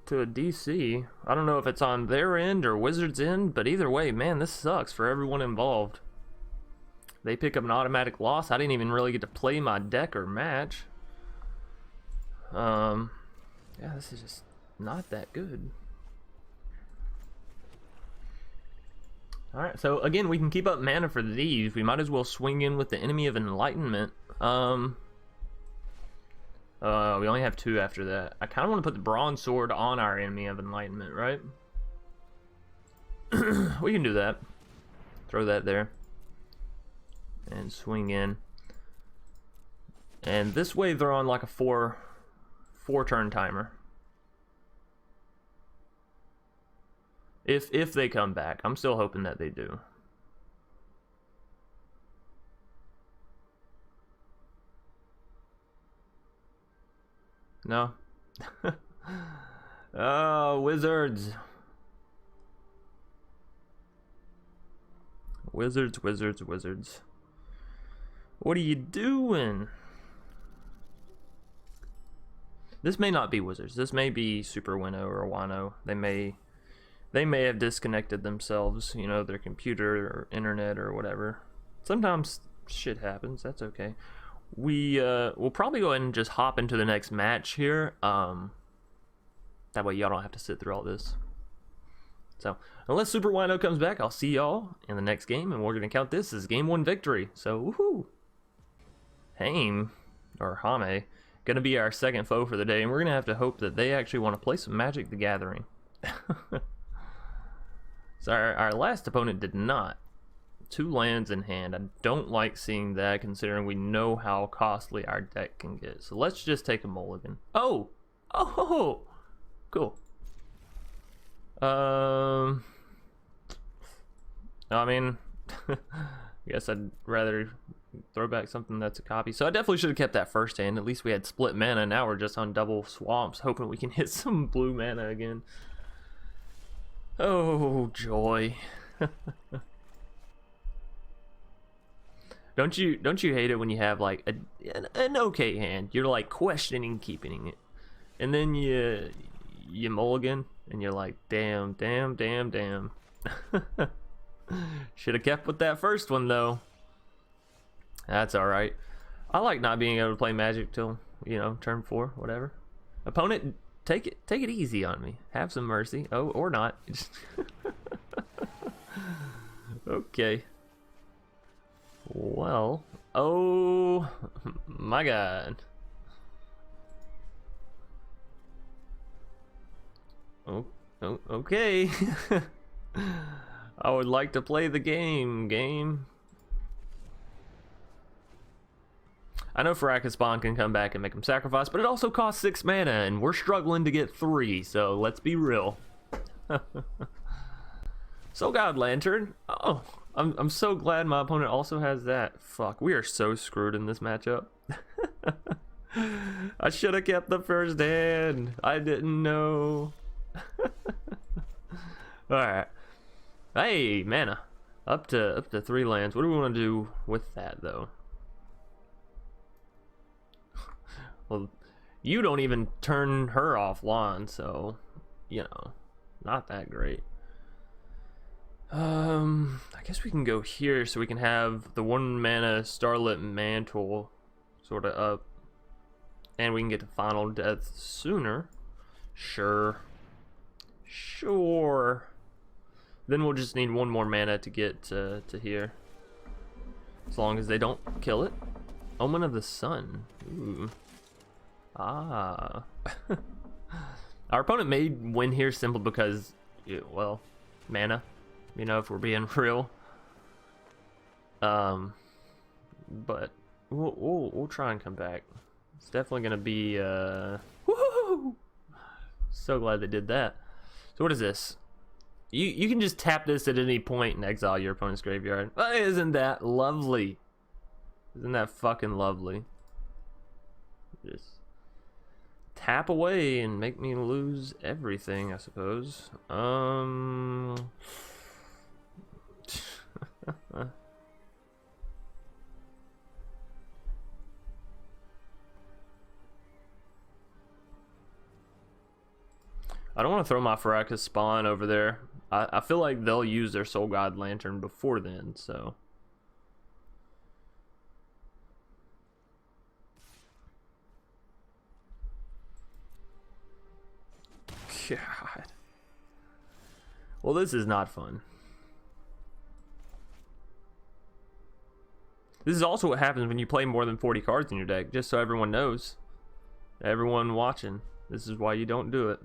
DC. I don't know if it's on their end or Wizards' end, but either way, man, this sucks for everyone involved. They pick up an automatic loss. I didn't even really get to play my deck or match. Yeah, this is just not that good. Alright, so again, we can keep up mana for these. We might as well swing in with the Enemy of Enlightenment. We only have 2 after that. I kind of want to put the Bronze Sword on our Enemy of Enlightenment, right? We can do that. Throw that there. And swing in. And this way they're on like a 4 turn timer. If they come back. I'm still hoping that they do. No. Oh, Wizards. Wizards. What are you doing? This may not be Wizards. This may be Super Winnow or Wano. They may have disconnected themselves, you know, their computer or internet or whatever. Sometimes shit happens. That's okay. We'll probably go ahead and just hop into the next match here. That way y'all don't have to sit through all this. So, unless Super Wino comes back, I'll see y'all in the next game, and we're going to count this as game 1 victory. So, woohoo! Hame, or Hame, going to be our second foe for the day, and we're going to have to hope that they actually want to play some Magic the Gathering. So, our last opponent did not. 2 lands in hand. I don't like seeing that, considering we know how costly our deck can get. So, let's just take a mulligan. Oh! Oh! Cool. I mean, I guess I'd rather throw back something that's a copy. So I definitely should have kept that first hand. At least we had split mana. Now we're just on double swamps, hoping we can hit some blue mana again. Oh, joy. Don't you hate it when you have like an okay hand? You're like questioning keeping it, and then you mulligan. And you're like, damn. Should have kept with that first one, though. That's alright. I like not being able to play Magic till, you know, turn 4, whatever. Opponent, take it easy on me. Have some mercy. Oh, or not. Okay. Well, oh my god. Oh, okay. I would like to play the game. I know Spawn can come back and make him sacrifice, but it also costs 6 mana, and we're struggling to get 3, so let's be real. So God Lantern. Oh, I'm so glad my opponent also has that. Fuck, we are so screwed in this matchup. I should have kept the first hand. I didn't know. Alright. Hey, mana. Up to 3 lands. What do we want to do with that, though? Well, you don't even turn her offline, so, you know, not that great. I guess we can go here so we can have the 1 mana Starlit Mantle sort of up. And we can get to Final Death sooner. Sure. Then we'll just need 1 more mana to get to here. As long as they don't kill it. Omen of the Sun. Ooh. Ah. Our opponent may win here simply because, well, mana. You know, if we're being real. But we'll try and come back. It's definitely gonna be woohoo! So glad they did that. So what is this? You can just tap this at any point and exile your opponent's graveyard. Isn't that lovely? Isn't that fucking lovely? Just tap away and make me lose everything, I suppose. I don't want to throw my Faraka's spawn over there. I feel like they'll use their Soul God Lantern before then, so. God. Well, this is not fun. This is also what happens when you play more than 40 cards in your deck, just so everyone knows. Everyone watching, this is why you don't do it.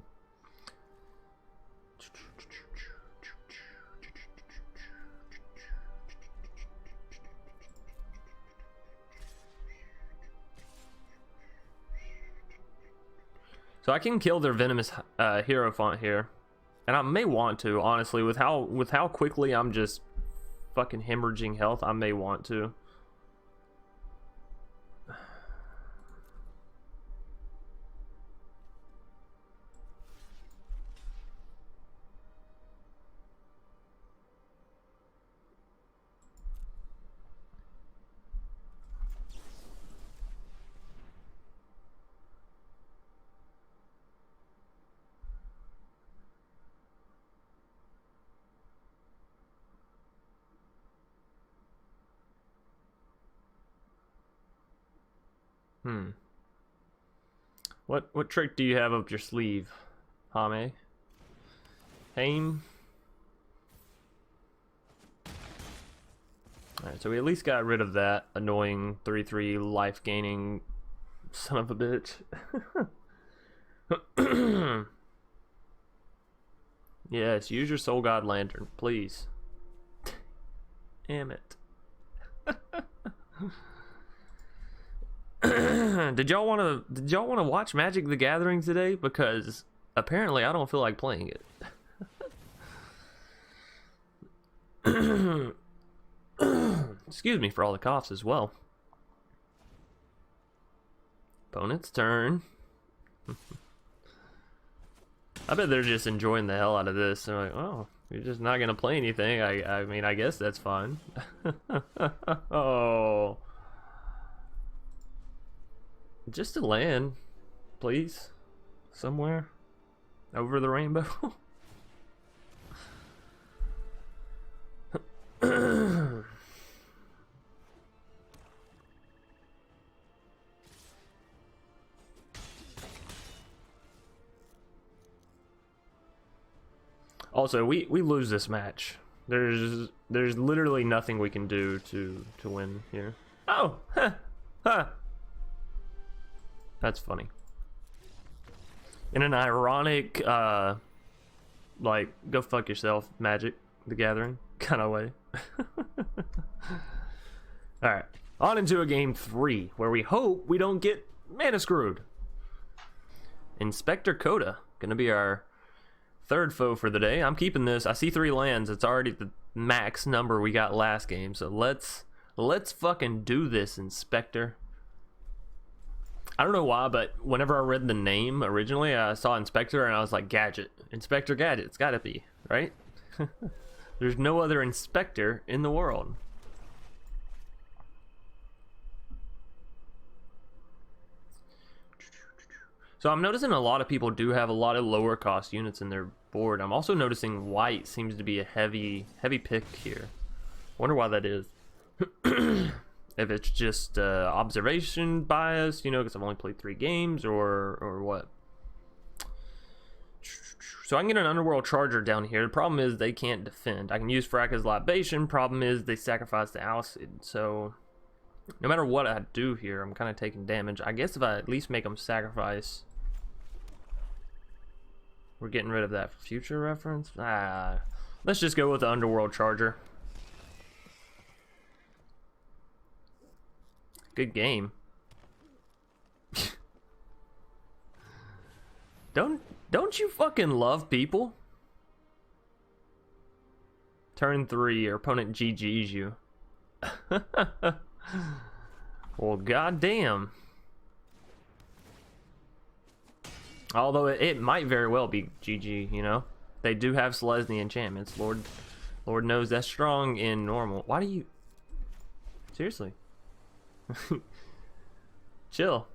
So I can kill their venomous Hierophant here, and I may want to, honestly, with how quickly I'm just fucking hemorrhaging health. I may want to. What trick do you have up your sleeve, Hame? Haim? Alright, so we at least got rid of that annoying 3/3 life gaining son of a bitch. Yes, use your Soul God Lantern, please. Damn it. Did y'all want to watch Magic the Gathering today? Because apparently I don't feel like playing it. Excuse me for all the coughs as well. Opponent's turn. I bet they're just enjoying the hell out of this. They're like, oh, you're just not gonna play anything. I mean, I guess that's fine. Oh. Just a land, please. Somewhere. Over the rainbow. Also, we lose this match. There's literally nothing we can do to win here. Oh, huh, huh. That's funny. In an ironic, like, go fuck yourself, Magic the Gathering kind of way. Alright, on into a game 3, where we hope we don't get mana screwed. Inspector Coda, gonna be our third foe for the day. I'm keeping this. I see 3 lands. It's already the max number we got last game, so let's fucking do this, Inspector. I don't know why, but whenever I read the name originally, I saw Inspector and I was like, Gadget. Inspector Gadget, it's gotta be, right? There's no other Inspector in the world. So I'm noticing a lot of people do have a lot of lower cost units in their board. I'm also noticing white seems to be a heavy pick here. Wonder why that is. If it's just observation bias, you know, because I've only played 3 games, or what. So I can get an Underworld Charger down here. The problem is they can't defend. I can use Fracas Libation. Problem is they sacrifice the Alcid. So no matter what I do here, I'm kind of taking damage. I guess if I at least make them sacrifice, we're getting rid of that for future reference. Let's just go with the Underworld Charger. Good game. Don't you fucking love people? Turn 3, your opponent GG's you. Well, goddamn. Although it might very well be GG, you know? They do have Selesnya enchantments. Lord knows that's strong in normal. Why do you... Seriously. Chill.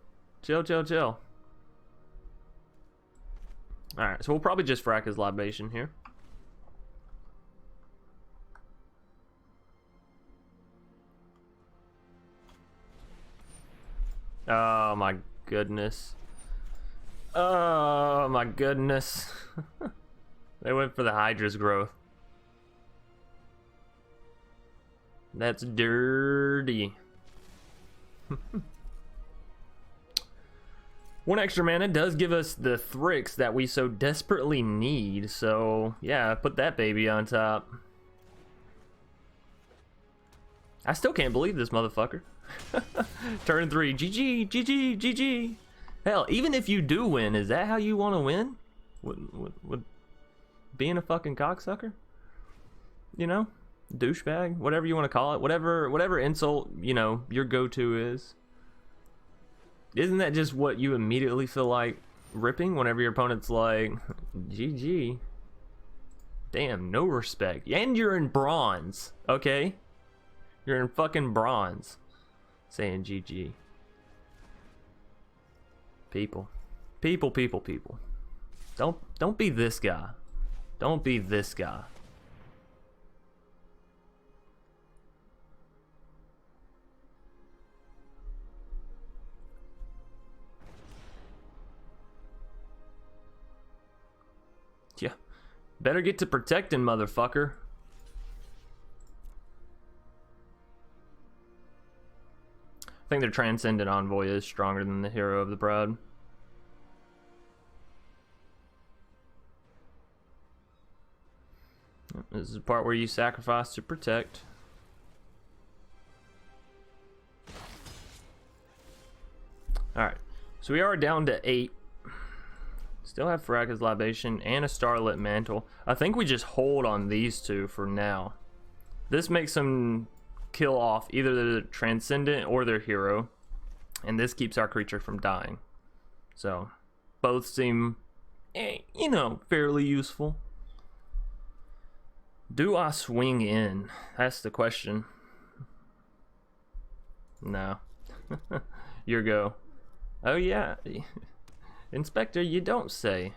Chill. Alright, so we'll probably just frack his libation here. Oh my goodness. Oh my goodness. They went for the Hydra's growth. That's dirty. One extra mana does give us the Thrix that we so desperately need, so yeah, put that baby on top. I still can't believe this motherfucker. Turn 3, GG. Hell, even if you do win, is that how you want to win? Would being a fucking cocksucker? You know? Douchebag? Whatever you want to call it. Whatever insult, you know, your go-to is. Isn't that just what you immediately feel like ripping whenever your opponent's like, GG? Damn, no respect. And you're in bronze, okay? You're in fucking bronze. Saying GG. People. Don't be this guy. Don't be this guy. Yeah. Better get to protecting, motherfucker. I think their Transcendent Envoy is stronger than the Hero of the Proud. This is the part where you sacrifice to protect. Alright, so we are down to 8. Still have Faraka's Libation and a Starlit Mantle. I think we just hold on these two for now. This makes them kill off either the Transcendent or their Hero, and this keeps our creature from dying. So, both seem, you know, fairly useful. Do I swing in? That's the question. No. Your go. Oh yeah. Inspector, you don't say.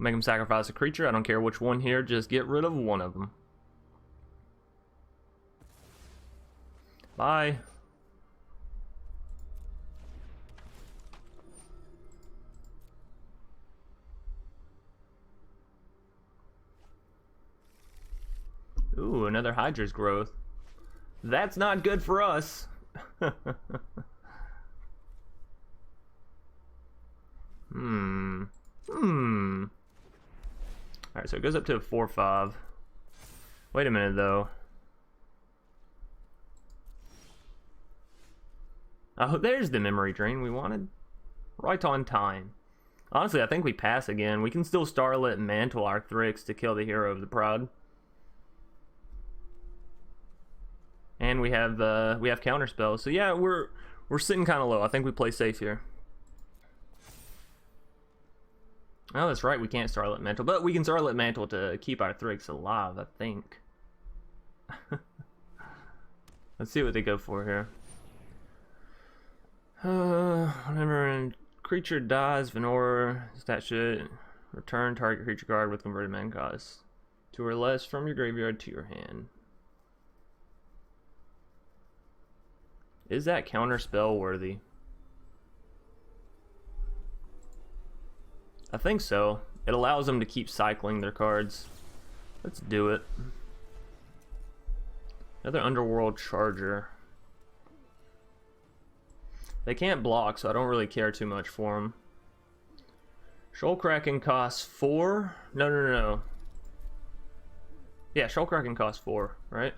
Make him sacrifice a creature. I don't care which one here. Just get rid of one of them. Bye. Ooh, another Hydra's growth. That's not good for us. Alright, so it goes up to a 4/5. Wait a minute, though. Oh, there's the memory drain we wanted. Right on time. Honestly, I think we pass again. We can still Starlit and Mantle our Thrix to kill the Hero of the Proud. And we have counter spells. So yeah, we're sitting kind of low. I think we play safe here. Oh, that's right. We can't Starlit Mantle, but we can Starlit Mantle to keep our Thrix alive, I think. Let's see what they go for here. Whenever a creature dies, Venora, that should return target creature card with converted mana cost 2 or less from your graveyard to your hand. Is that counter spell worthy? I think so. It allows them to keep cycling their cards. Let's do it. Another Underworld Charger. They can't block, so I don't really care too much for them. Shoalkraken costs 4? No. Yeah, Shoalkraken costs 4, right?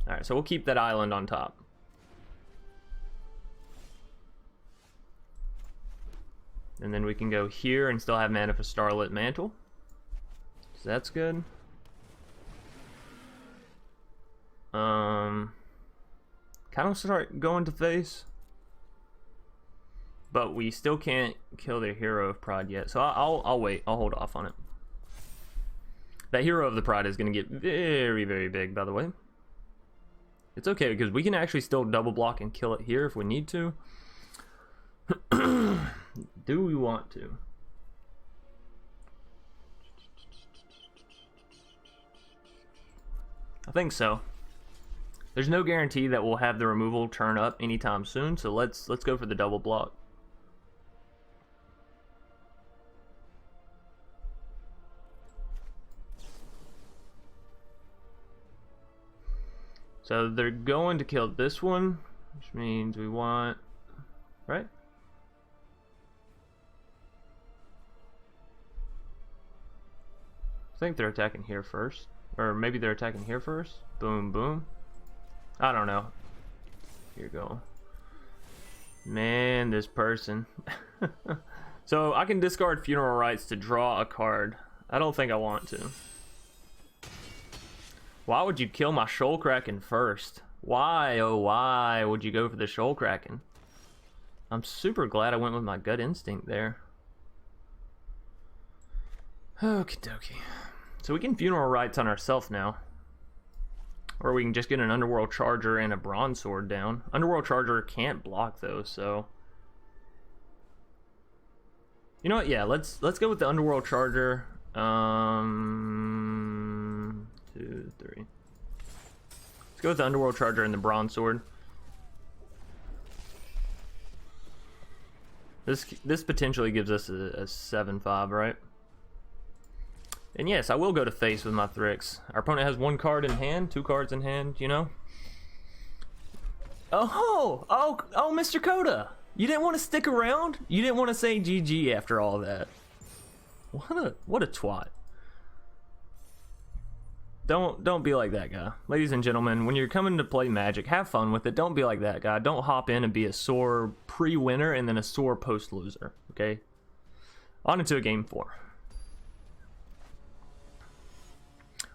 Alright, so we'll keep that island on top. And then we can go here and still have mana for Starlit Mantle. So that's good. Kind of start going to face. But we still can't kill the Hero of Pride yet. So I'll wait. I'll hold off on it. That Hero of the Pride is going to get very, very big, by the way. It's okay, because we can actually still double block and kill it here if we need to. Do we want to? I think so. There's no guarantee that we'll have the removal turn up anytime soon, so let's go for the double block. So they're going to kill this one, which means we want, right? I think they're attacking here first. Or maybe they're attacking here first. Boom, boom. I don't know. Here you go. Man, this person. So I can discard Funeral Rites to draw a card. I don't think I want to. Why would you kill my Shoal Kraken first? Why, oh why would you go for the Shoal Kraken? I'm super glad I went with my gut instinct there. Okie dokie. So we can Funeral Rites on ourselves now. Or we can just get an Underworld Charger and a Bronze Sword down. Underworld Charger can't block though, so... You know what? Yeah, let's go with the Underworld Charger. 2, 3. Let's go with the Underworld Charger and the Bronze Sword. This potentially gives us a 7/5, right? And yes, I will go to face with my Thrix. Our opponent has 1 card in hand, 2 cards in hand, you know? Oh, Mr. Coda! You didn't want to stick around? You didn't want to say GG after all that. What a twat. Don't be like that guy. Ladies and gentlemen, when you're coming to play Magic, have fun with it. Don't be like that guy. Don't hop in and be a sore pre-winner and then a sore post-loser, okay? On into a game 4.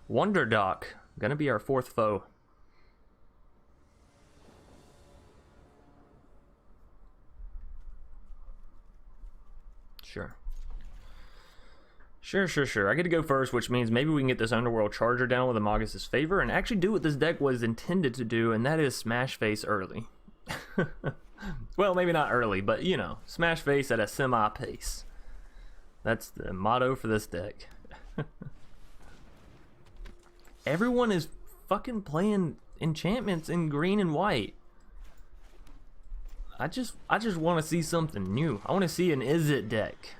Wonder Dock, gonna be our 4th foe. Sure. Sure. I get to go first, which means maybe we can get this Underworld Charger down with Amagus' Favor and actually do what this deck was intended to do, and that is smash face early. Well, maybe not early, but you know, smash face at a semi-pace. That's the motto for this deck. Everyone is fucking playing enchantments in green and white. I just want to see something new. I want to see an Izzet deck.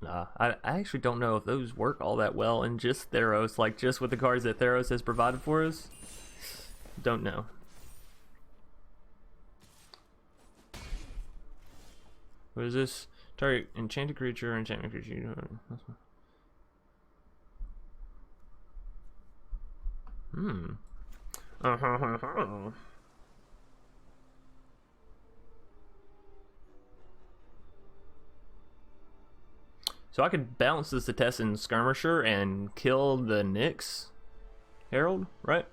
Nah, I actually don't know if those work all that well in just Theros, like just with the cards that Theros has provided for us. Don't know. What is this? Target enchanted creature, enchantment creature. So I could bounce this Setessan Skirmisher and kill the Nyx Herald, right?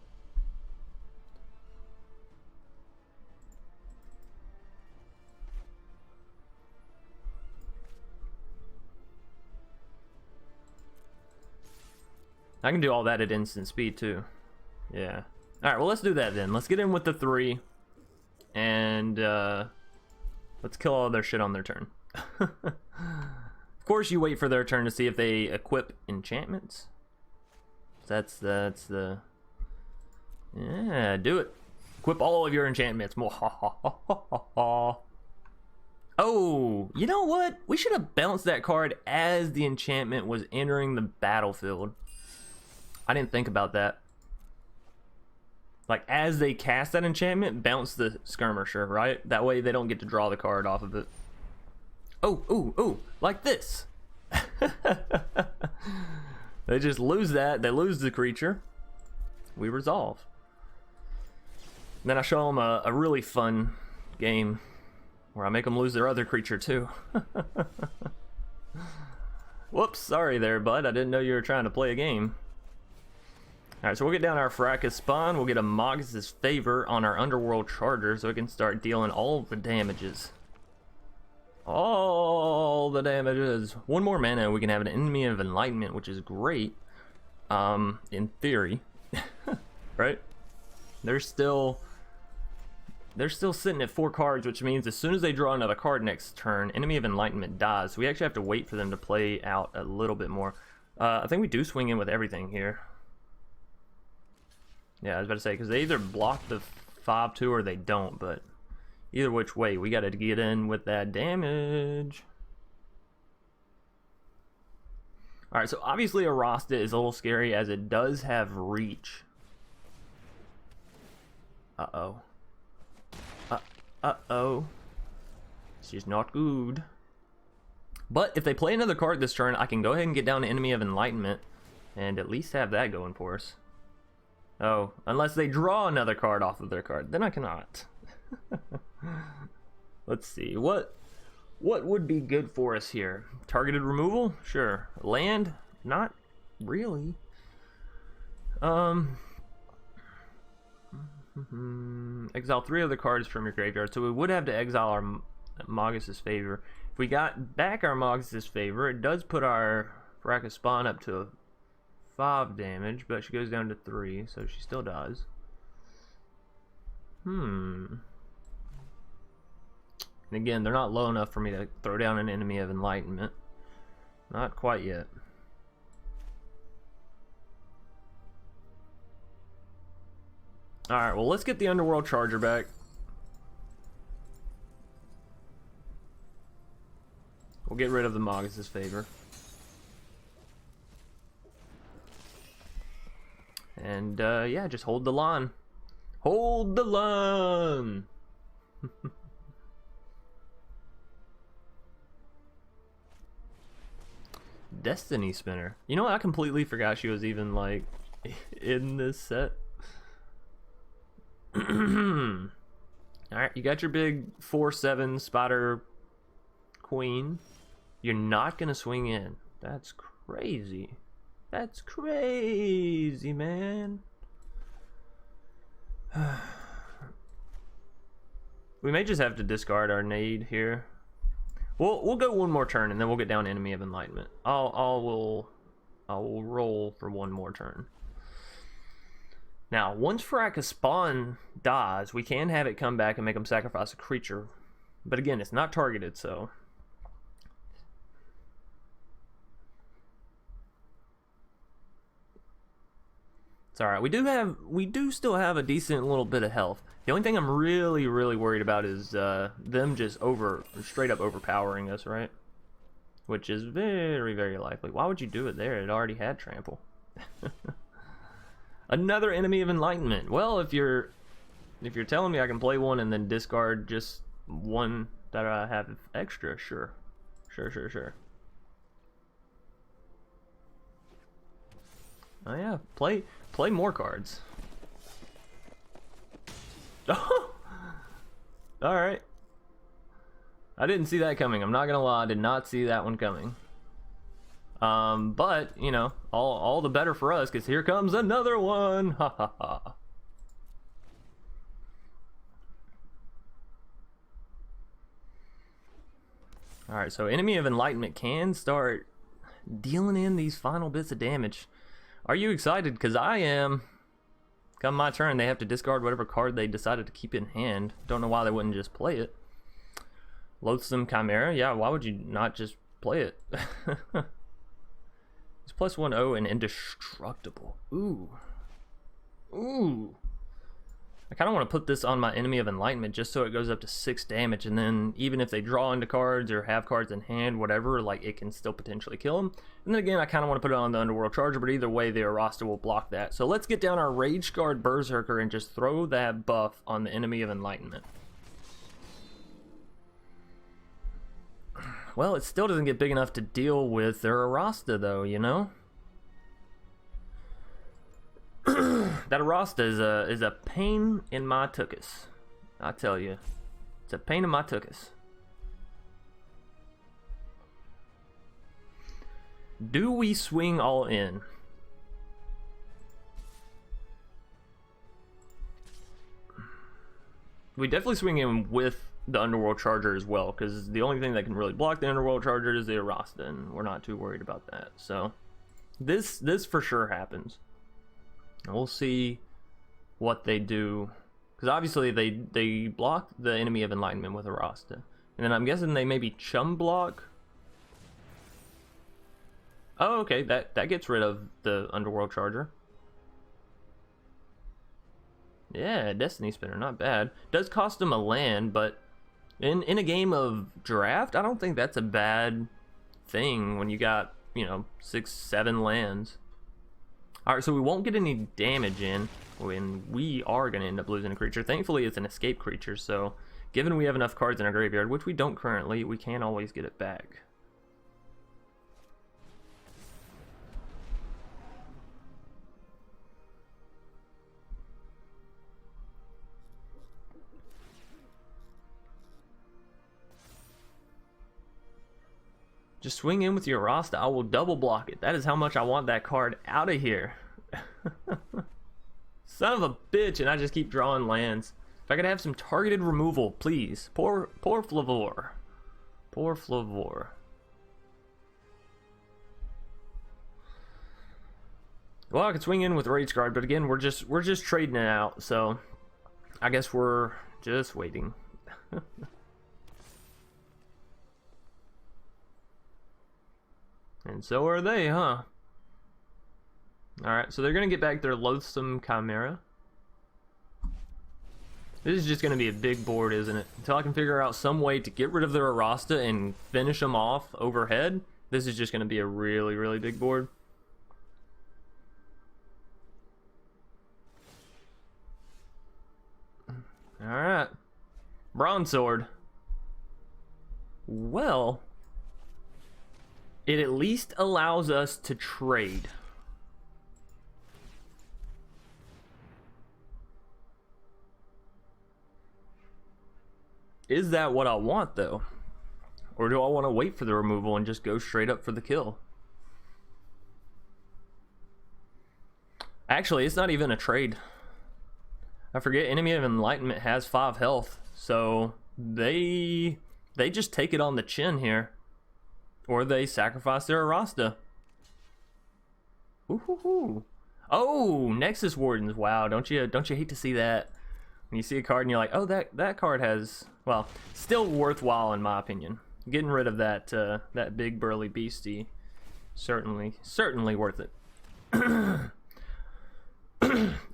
I can do all that at instant speed too. Yeah. Alright, well let's do that then. Let's get in with the 3. And let's kill all their shit on their turn. Of course you wait for their turn to see if they equip enchantments. That's the... Yeah, do it. Equip all of your enchantments. Oh, you know what? We should have bounced that card as the enchantment was entering the battlefield. I didn't think about that. Like, as they cast that enchantment, bounce the Skirmisher, right? That way they don't get to draw the card off of it. Oh, like this. They just lose that. They lose the creature. We resolve. Then I show them a really fun game. Or I make them lose their other creature too. Whoops, sorry there, bud. I didn't know you were trying to play a game. Alright, so we'll get down our Fracas Spawn. We'll get a Mogus's Favor on our Underworld Charger so we can start dealing all the damages. All the damages. One more mana, we can have an Enemy of Enlightenment, which is great. In theory. Right? They're still sitting at 4 cards, which means as soon as they draw another card next turn, Enemy of Enlightenment dies. So we actually have to wait for them to play out a little bit more. I think we do swing in with everything here. Yeah, I was about to say, because they either block the 5/2 or they don't, but either which way, we got to get in with that damage. Alright, so obviously Arasta is a little scary as it does have reach. Uh-oh. Uh-oh. She's not good. But if they play another card this turn, I can go ahead and get down to Enemy of Enlightenment and at least have that going for us. Oh, unless they draw another card off of their card, then I cannot. Let's see, what would be good for us here? Targeted removal? Sure. Land? Not really. Exile 3 other cards from your graveyard, so we would have to exile our Mogus's Favor. If we got back our Mogus's Favor, it does put our Fracas Spawn up to 5 damage, but she goes down to 3, so she still dies. And again, they're not low enough for me to throw down an Enemy of Enlightenment. Not quite yet. Alright, well, let's get the Underworld Charger back. We'll get rid of the Mogus's Favor. And, yeah, just hold the line. Hold the line! Destiny Spinner. You know what? I completely forgot she was even, like, in this set. Alright, you got your big 4/7 Spider Queen. You're not gonna swing in. That's crazy. That's crazy, man. We may just have to discard our Nade here. We'll go one more turn and then we'll get down Enemy of Enlightenment. I will roll for one more turn. Now, once Fracas Spawn dies, we can have it come back and make them sacrifice a creature. But again, it's not targeted, so... It's alright. We do still have a decent little bit of health. The only thing I'm really worried about is them just straight up overpowering us, right? Which is very likely. Why would you do it there? It already had trample. Another Enemy of Enlightenment. Well, if you're telling me I can play one and then discard just one that I have extra, sure. Sure. Oh yeah, play more cards. Oh, all right. I didn't see that coming. I'm not gonna lie, I did not see that one coming. But you know, all the better for us, because here comes another one. Ha ha ha. All right, so Enemy of Enlightenment can start dealing in these final bits of damage. Are you excited? Because I am. Come my turn, they have to discard whatever card they decided to keep in hand. Don't know why they wouldn't just play it. Loathsome Chimera? Yeah, why would you not just play it? It's +1/0 and indestructible. Ooh. I kind of want to put this on my Enemy of Enlightenment just so it goes up to 6 damage, and then even if they draw into cards or have cards in hand, whatever, like, it can still potentially kill them. And then again, I kind of want to put it on the Underworld Charger, but either way, the Arasta will block that. So let's get down our Rage Guard Berserker and just throw that buff on the Enemy of Enlightenment. Well, it still doesn't get big enough to deal with their Arasta, though, you know? That Arasta is a pain in my tuchus. I tell you, it's a pain in my tuchus. Do we swing all in? We definitely swing in with the Underworld Charger as well, because the only thing that can really block the Underworld Charger is the Arasta, and we're not too worried about that. So this for sure happens. And we'll see what they do, because obviously they block the enemy of Enlightenment with Arasta, and then I'm guessing they maybe chum block. Oh, okay, that gets rid of the Underworld Charger. Yeah, Destiny Spinner, not bad. Does cost them a land, but in a game of draft, I don't think that's a bad thing when you got, you know, 6-7 lands. Alright, so we won't get any damage in when we are going to end up losing a creature. Thankfully, it's an escape creature, so given we have enough cards in our graveyard, which we don't currently, we can always get it back. Just swing in with your Rasta. I will double block it. That is how much I want that card out of here. Son of a bitch, and I just keep drawing lands. If I could have some targeted removal, please. Poor Flavor. Poor Flavor. Well, I could swing in with Rage Guard, but again, we're just trading it out, so I guess we're just waiting. And so are they, huh? Alright, so they're going to get back their Loathsome Chimera. This is just going to be a big board, isn't it? Until I can figure out some way to get rid of their Arasta and finish them off overhead, this is just going to be a really, really big board. Alright. Bronze Sword. Well, it at least allows us to trade. Is that what I want, though? Or do I want to wait for the removal and just go straight up for the kill? Actually, it's not even a trade. I forget, Enemy of Enlightenment has 5 health, so they just take it on the chin here. Or they sacrifice their Arasta. Ooh. Oh, Nexus Wardens. Wow, don't you hate to see that? When you see a card and you're like, oh, that card has, well, still worthwhile in my opinion. Getting rid of that that big burly beastie, certainly worth it. I'm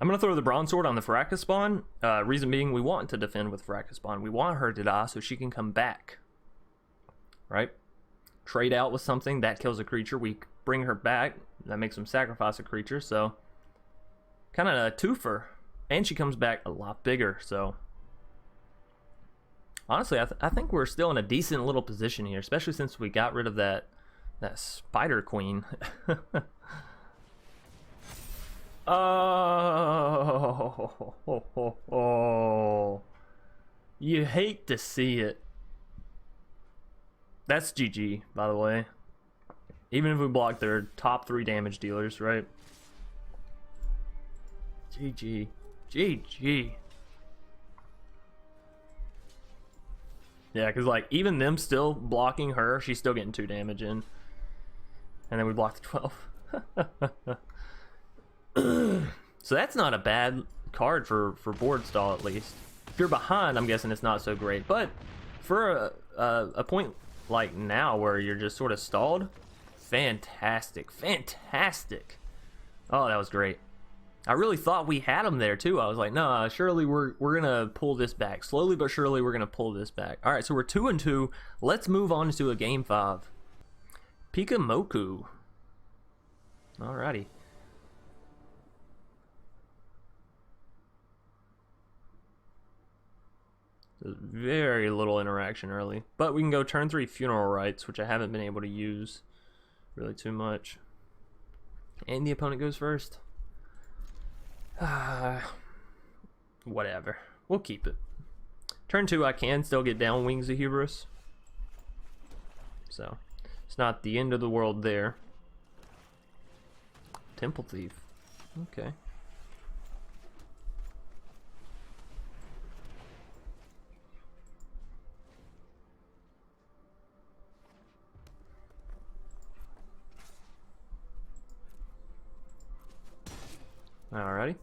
gonna throw the Bronze Sword on the Faraka spawn. Reason being, we want to defend with Faraka spawn. We want her to die so she can come back. Right? Trade out with something that kills a creature. We bring her back. That makes them sacrifice a creature. So, kind of a twofer. And she comes back a lot bigger. So, honestly, I think we're still in a decent little position here, especially since we got rid of that Spider Queen. Oh, you hate to see it. That's GG, by the way. Even if we block their top 3 damage dealers, right? GG. GG. Yeah, because, like, even them still blocking her, she's still getting 2 damage in. And then we blocked the 12. So that's not a bad card for board stall, at least. If you're behind, I'm guessing it's not so great. But for a point like now where you're just sort of stalled, fantastic. Oh, that was great. I really thought we had him there too. I was like, no, surely we're gonna pull this back. Slowly but surely we're gonna pull this back. All right, so we're 2-2. Let's move on to a game 5. Pikamoku. Alrighty. Very little interaction early, but we can go turn 3 Funeral Rites, which I haven't been able to use really too much. And the opponent goes first. Whatever, we'll keep it. Turn 2, I can still get down Wings of Hubris, so it's not the end of the world there. Temple Thief. Okay. Alrighty.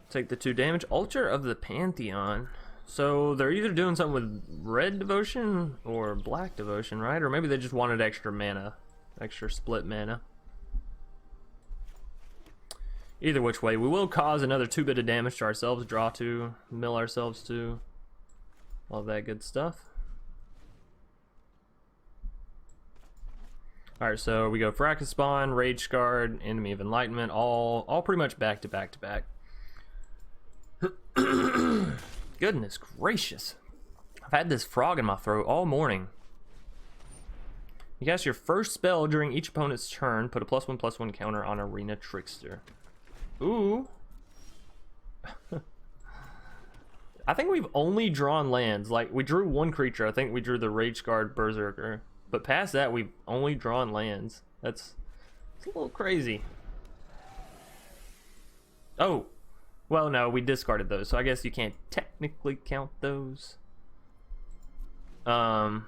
Take the 2 damage. Altar of the Pantheon. So they're either doing something with red devotion or black devotion, right? Or maybe they just wanted extra mana. Extra split mana. Either which way, we will cause another 2 bit of damage to ourselves. Draw 2, mill ourselves 2. All that good stuff. Alright, so we go Fracas Spawn, Rage Guard, Enemy of Enlightenment, all pretty much back to back to back. Goodness gracious. I've had this frog in my throat all morning. You cast your first spell during each opponent's turn. Put a +1/+1 counter on Arena Trickster. Ooh. I think we've only drawn lands. Like, we drew 1 creature. I think we drew the Rage Guard Berserker. But past that, we've only drawn lands. That's a little crazy. Oh. Well, no, we discarded those, so I guess you can't technically count those. Okay.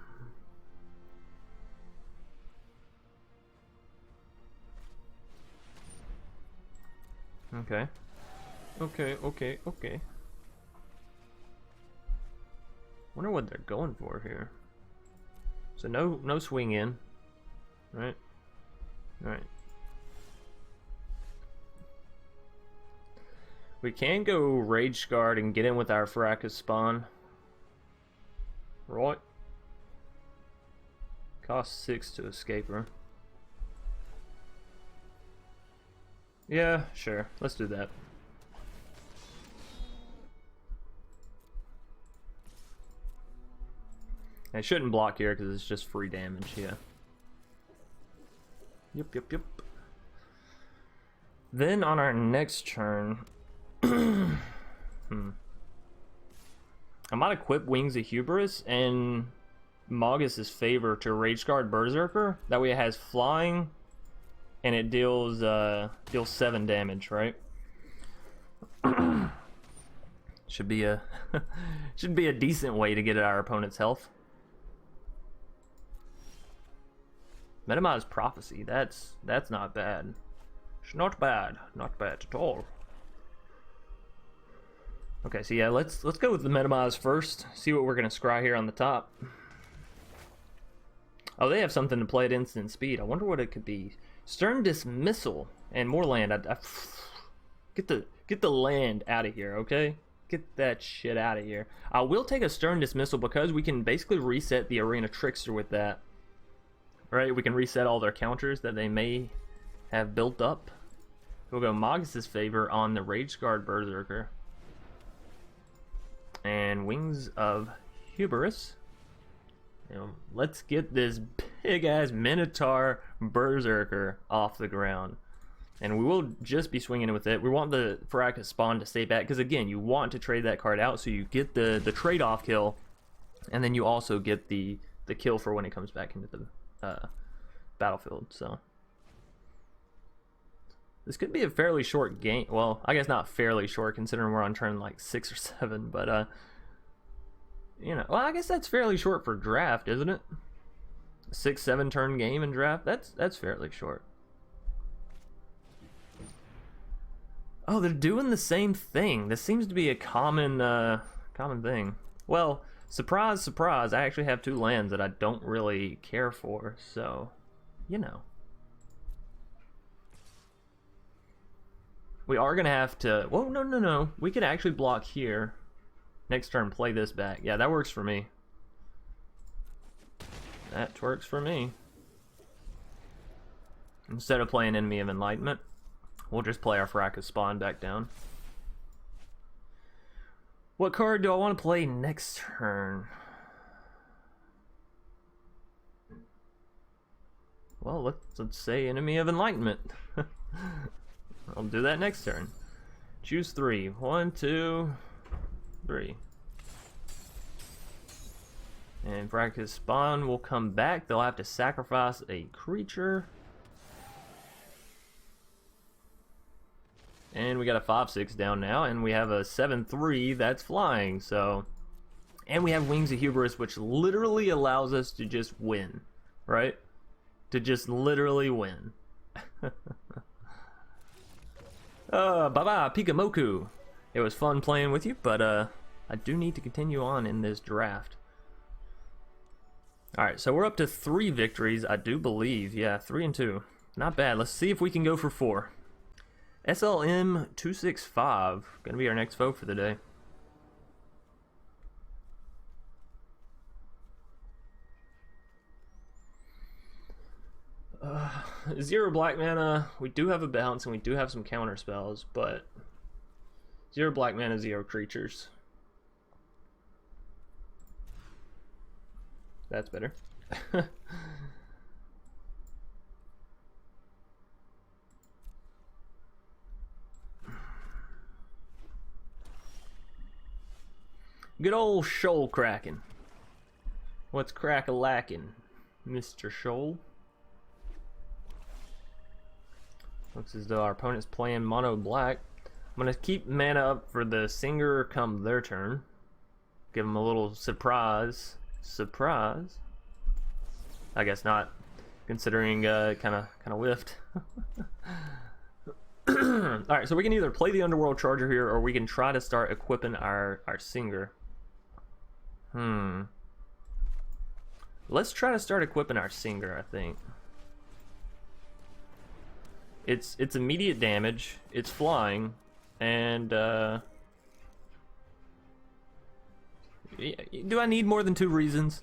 Okay. Wonder what they're going for here. So no swing in, right? All right. We can go Rage Guard and get in with our Fracas Spawn. Right. Cost 6 to escape her. Yeah, sure. Let's do that. I shouldn't block here because it's just free damage, yeah. Yep. Then on our next turn... I might equip Wings of Hubris and Magus' Favor to Rage Guard Berserker. That way it has flying and it deals 7 damage, right? Should be a decent way to get at our opponent's health. Metamai's Prophecy, that's not bad. It's not bad at all. Okay, so yeah, let's go with the Metamai's first. See what we're gonna scry here on the top. Oh, they have something to play at instant speed. I wonder what it could be. Stern Dismissal and more land. Get the land out of here, okay? Get that shit out of here. I will take a Stern Dismissal because we can basically reset the Arena Trickster with that. Right, we can reset all their counters that they may have built up. We'll go Magus' Favor on the Rage Guard Berserker. And Wings of Hubris. Let's get this big-ass Minotaur Berserker off the ground. And we will just be swinging it with it. We want the Fracas Spawn to stay back, because again, you want to trade that card out so you get the trade-off kill, and then you also get the kill for when it comes back into the battlefield. So this could be a fairly short game. Well, I guess not fairly short considering we're on turn like 6 or 7, but you know, well, I guess that's fairly short for draft, isn't it? 6-7 turn game in draft, that's fairly short. Oh, they're doing the same thing. This seems to be a common thing. Well, surprise, surprise, I actually have 2 lands that I don't really care for, so, you know. We are going to have to... Whoa, no. We could actually block here. Next turn, play this back. Yeah, that works for me. That works for me. Instead of playing Enemy of Enlightenment, we'll just play our Fracas Spawn back down. What card do I want to play next turn? Well, let's say Enemy of Enlightenment. I'll do that next turn. Choose 3. 1, 2, 3. And Fracas Spawn will come back. They'll have to sacrifice a creature. And we got a 5/6 down now, and we have a 7/3 that's flying, so... And we have Wings of Hubris, which literally allows us to just win, right? To just literally win. Bye-bye, Pikamoku. It was fun playing with you, but I do need to continue on in this draft. Alright, so we're up to 3 victories, I do believe. Yeah, 3 and 2. Not bad. Let's see if we can go for 4. SLM 265. Gonna be our next foe for the day. Zero black mana. We do have a bounce and we do have some counter spells, but 0 black mana, 0 creatures. That's better. Good old Shoal Kraken. What's crack-a-lackin', Mr. Shoal? Looks as though our opponent's playing mono black. I'm gonna keep mana up for the Singer come their turn. Give them a little surprise. Surprise? I guess not, considering kind of whiffed. Alright, so we can either play the Underworld Charger here, or we can try to start equipping our Singer. Let's try to start equipping our Singer, I think. It's immediate damage, it's flying, and do I need more than 2 reasons?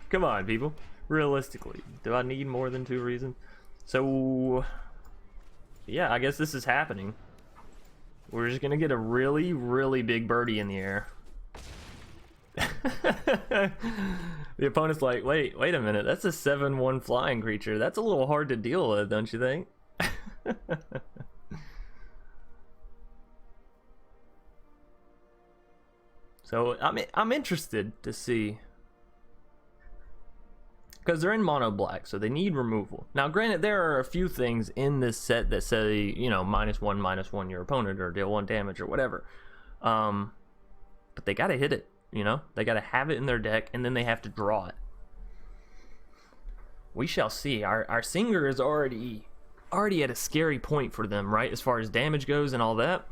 Come on, people. Realistically, do I need more than 2 reasons? So, yeah, I guess this is happening. We're just gonna get a really, really big birdie in the air. The opponent's like, wait a minute, that's a 7/1 flying creature. That's a little hard to deal with, don't you think? So I'm interested to see, because they're in mono black, so they need removal. Now, granted, there are a few things in this set that say, you know, -1/-1 your opponent, or deal 1 damage, or whatever. But they gotta hit it. You know, they got to have it in their deck, and then they have to draw it. We shall see. Our Singer is already at a scary point for them, right? As far as damage goes and all that.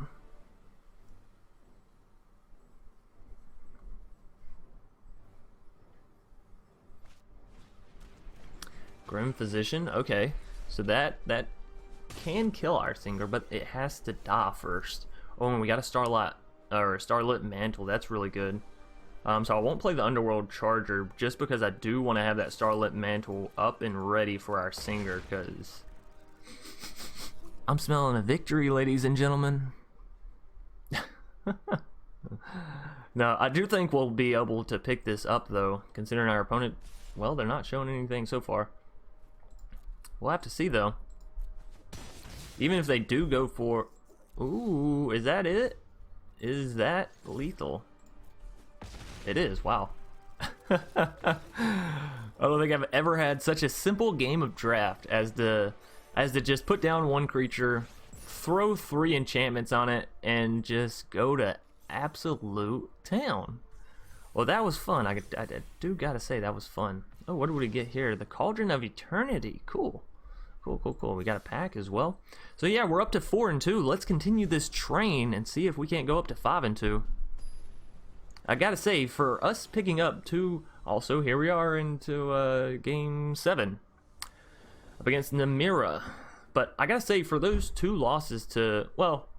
Grim Physician. Okay, so that can kill our Singer, but it has to die first. Oh, and we got a Starlit Mantle. That's really good. So I won't play the Underworld Charger just because I do want to have that Starlit Mantle up and ready for our Singer, because I'm smelling a victory, ladies and gentlemen. No, I do think we'll be able to pick this up, though, considering our opponent, well, they're not showing anything so far. We'll have to see, though. Even if they do go for... Ooh, is that it? Is that lethal? It is, wow. I don't think I've ever had such a simple game of draft as to just put down 1 creature, throw 3 enchantments on it, and just go to absolute town. Well, that was fun. I do gotta say, that was fun. Oh, what did we get here? The Cauldron of Eternity. Cool. Cool. We got a pack as well. So yeah, we're up to 4 and 2. Let's continue this train and see if we can't go up to 5 and 2. I gotta say, for us picking up 2, also here we are into game 7 up against Dimir. But I gotta say, for those 2 losses to, well,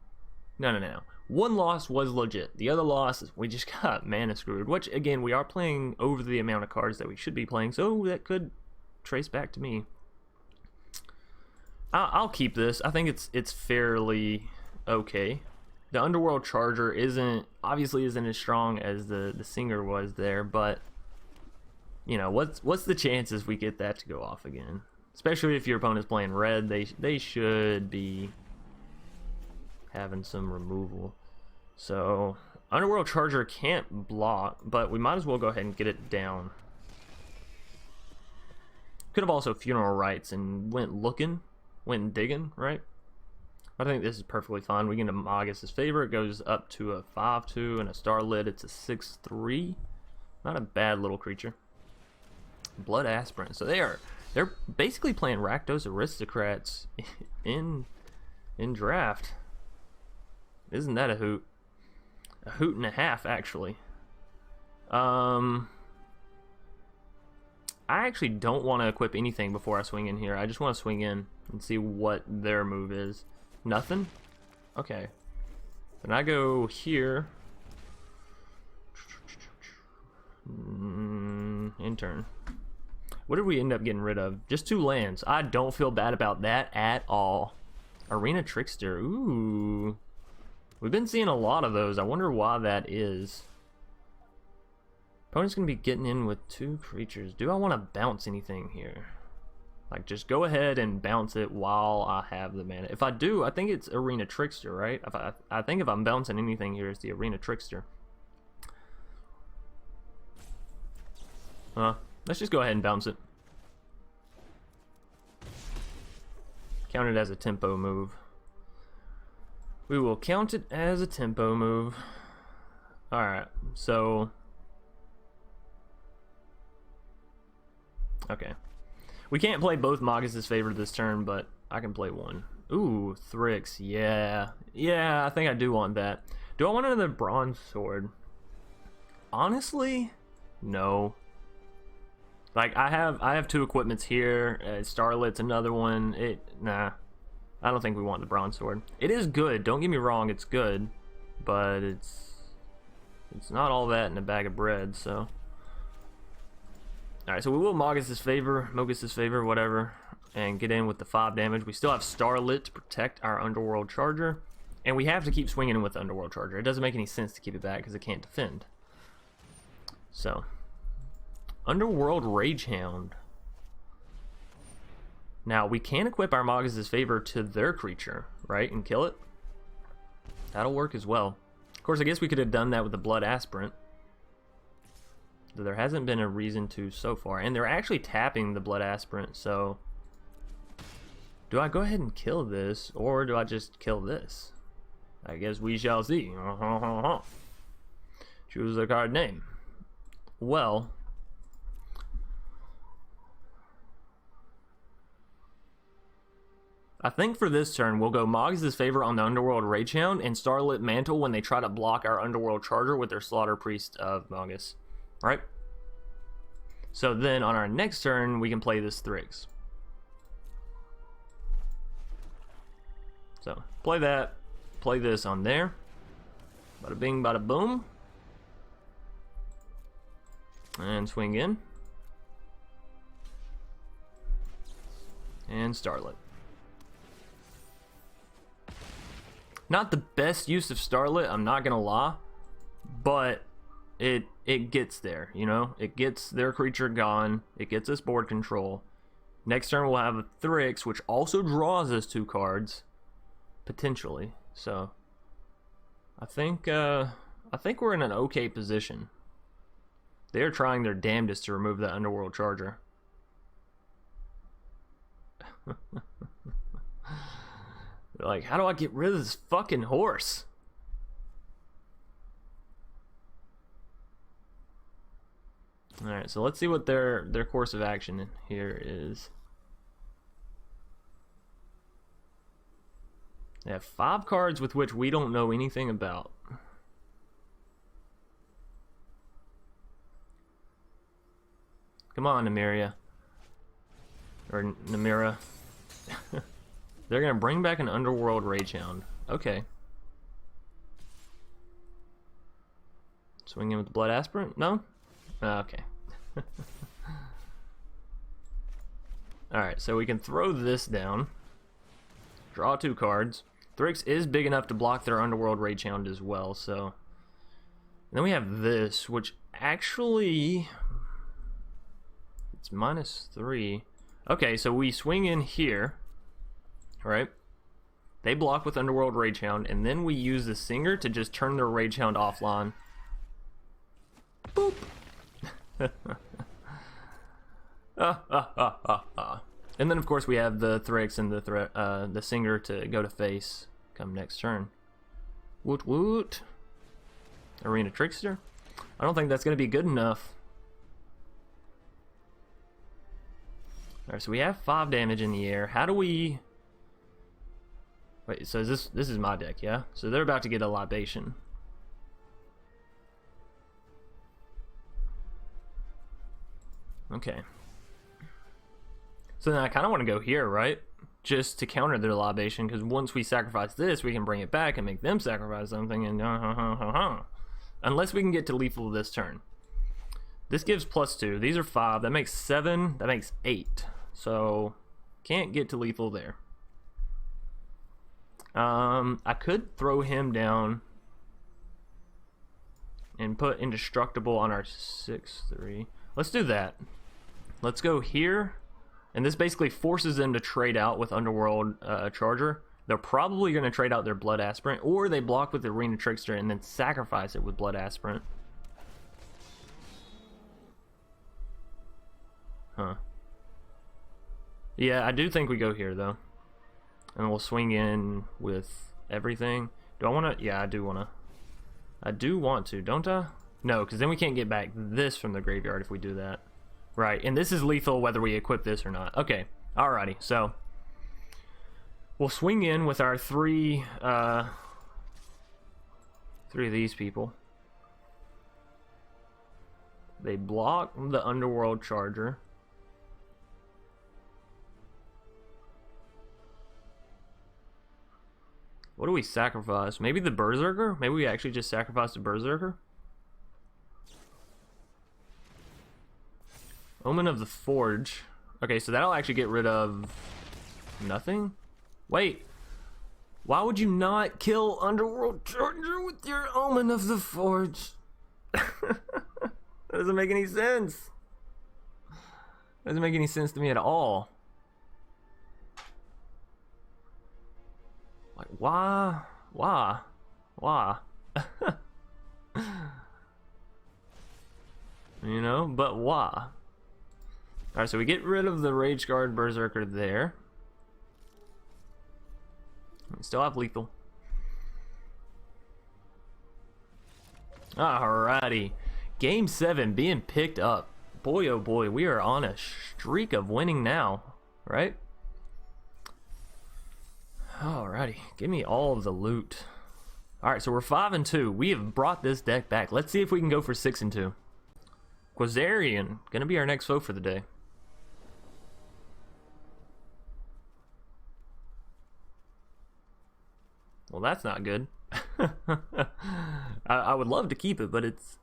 no. 1 loss was legit. The other loss, we just got mana screwed, which again, we are playing over the amount of cards that we should be playing, so that could trace back to me. I'll keep this. I think it's fairly okay. The Underworld Charger obviously isn't as strong as the Singer was there, but you know, what's the chances we get that to go off again? Especially if your opponent's playing red, they should be having some removal. So Underworld Charger can't block, but we might as well go ahead and get it down. Could have also Funeral Rites and went digging, right? I think this is perfectly fine. We get a Magus' Favor. It goes up to a 5/2 and a Starlit. It's a 6/3. Not a bad little creature. Blood Aspirant. So they're basically playing Rakdos Aristocrats in draft. Isn't that a hoot? A hoot and a half, actually. I actually don't want to equip anything before I swing in here. I just want to swing in and see what their move is. Nothing? Okay. Then I go here. In turn. What did we end up getting rid of? Just 2 lands. I don't feel bad about that at all. Arena Trickster. Ooh. We've been seeing a lot of those. I wonder why that is. Opponent's going to be getting in with 2 creatures. Do I want to bounce anything here? Like, just go ahead and bounce it while I have the mana. If I do, I think it's Arena Trickster, right? I think if I'm bouncing anything here, it's the Arena Trickster. Let's just go ahead and bounce it. Count it as a tempo move. We will count it as a tempo move. Alright, so... Okay. We can't play both Magus' Favor this turn, but I can play one. Ooh, Thrix, yeah. Yeah, I think I do want that. Do I want another Bronze Sword? Honestly, no. Like, I have 2 equipments here. Starlit's another one. Nah. I don't think we want the Bronze Sword. It is good, don't get me wrong, it's good. But it's not all that in a bag of bread, so... Alright, so we will Magus' Favor, whatever, and get in with the 5 damage. We still have Starlit to protect our Underworld Charger, and we have to keep swinging in with the Underworld Charger. It doesn't make any sense to keep it back because it can't defend. So, Underworld Ragehound. Now, we can equip our Magus' Favor to their creature, right, and kill it. That'll work as well. Of course, I guess we could have done that with the Blood Aspirant. There hasn't been a reason to so far, and they're actually tapping the Blood Aspirant, so do I go ahead and kill this, or do I just kill this? I guess we shall see. Choose a card name. Well, I think for this turn we'll go Magus' Favor on the Underworld Ragehound and Starlit Mantle when they try to block our Underworld Charger with their Slaughter Priest of Magus. Right? So then on our next turn, we can play this Thrix. So, play that. Play this on there. Bada bing, bada boom. And swing in. And Starlit. Not the best use of Starlit, I'm not gonna lie. But... It gets there, you know? It gets their creature gone. It gets us board control. Next turn we'll have a Thrix, which also draws us 2 cards. Potentially. So I think we're in an okay position. They're trying their damnedest to remove that Underworld Charger. They're like, how do I get rid of this fucking horse? Alright, so let's see what their course of action here is. They have 5 cards with which we don't know anything about. Come on, Nymeria. Or Namira. They're gonna bring back an Underworld Ragehound. Okay. Swing in with the Blood Aspirant? No? Okay. Alright, so we can throw this down. Draw 2 cards. Thrix is big enough to block their Underworld Ragehound as well, so... And then we have this, which actually... It's -3. Okay, so we swing in here. Right? They block with Underworld Ragehound, and then we use the Singer to just turn their Ragehound offline. Boop! And then of course we have the Thrix and the Singer to go to face come next turn. Woot woot. Arena Trickster? I don't think that's going to be good enough. Alright, so we have 5 damage in the air. How do we... Wait, so this is my deck, yeah? So they're about to get a libation. Okay. So then I kind of want to go here, right? Just to counter their libation, because once we sacrifice this, we can bring it back and make them sacrifice something, and unless we can get to lethal this turn. This gives +2. These are 5. That makes 7. That makes 8. So can't get to lethal there. I could throw him down and put indestructible on our 6/3. Let's do that. Let's go here. And this basically forces them to trade out with Underworld Charger. They're probably going to trade out their Blood Aspirant, or they block with the Arena Trickster and then sacrifice it with Blood Aspirant. Huh. Yeah, I do think we go here, though. And we'll swing in with everything. Do I want to? Yeah, I do want to. I do want to, don't I? No, because then we can't get back this from the graveyard if we do that. Right, and this is lethal whether we equip this or not. Okay, alrighty, so we'll swing in with our three of these people. They block the Underworld Charger. What do we sacrifice? Maybe the Berserker? Maybe we actually just sacrifice the Berserker? Omen of the Forge. Okay, so that'll actually get rid of nothing? Wait. Why would you not kill Underworld Charger with your Omen of the Forge? That doesn't make any sense. That doesn't make any sense to me at all. Like, why? You know, but why? Alright, so we get rid of the Rage Guard Berserker there. We still have lethal. Alrighty. Game 7 being picked up. Boy, oh boy, we are on a streak of winning now, right? Alrighty, give me all of the loot. Alright, so we're 5-2. We have brought this deck back. Let's see if we can go for 6-2. Quazarian, gonna be our next foe for the day. Well, that's not good. I would love to keep it, but it's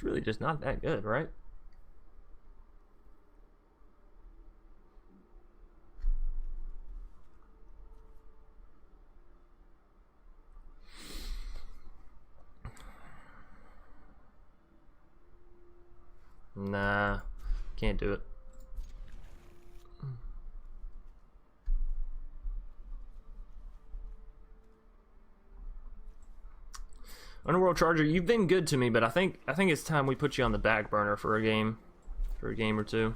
really just not that good, right? Nah, can't do it. Underworld Charger, you've been good to me, but I think it's time we put you on the back burner for a game or two.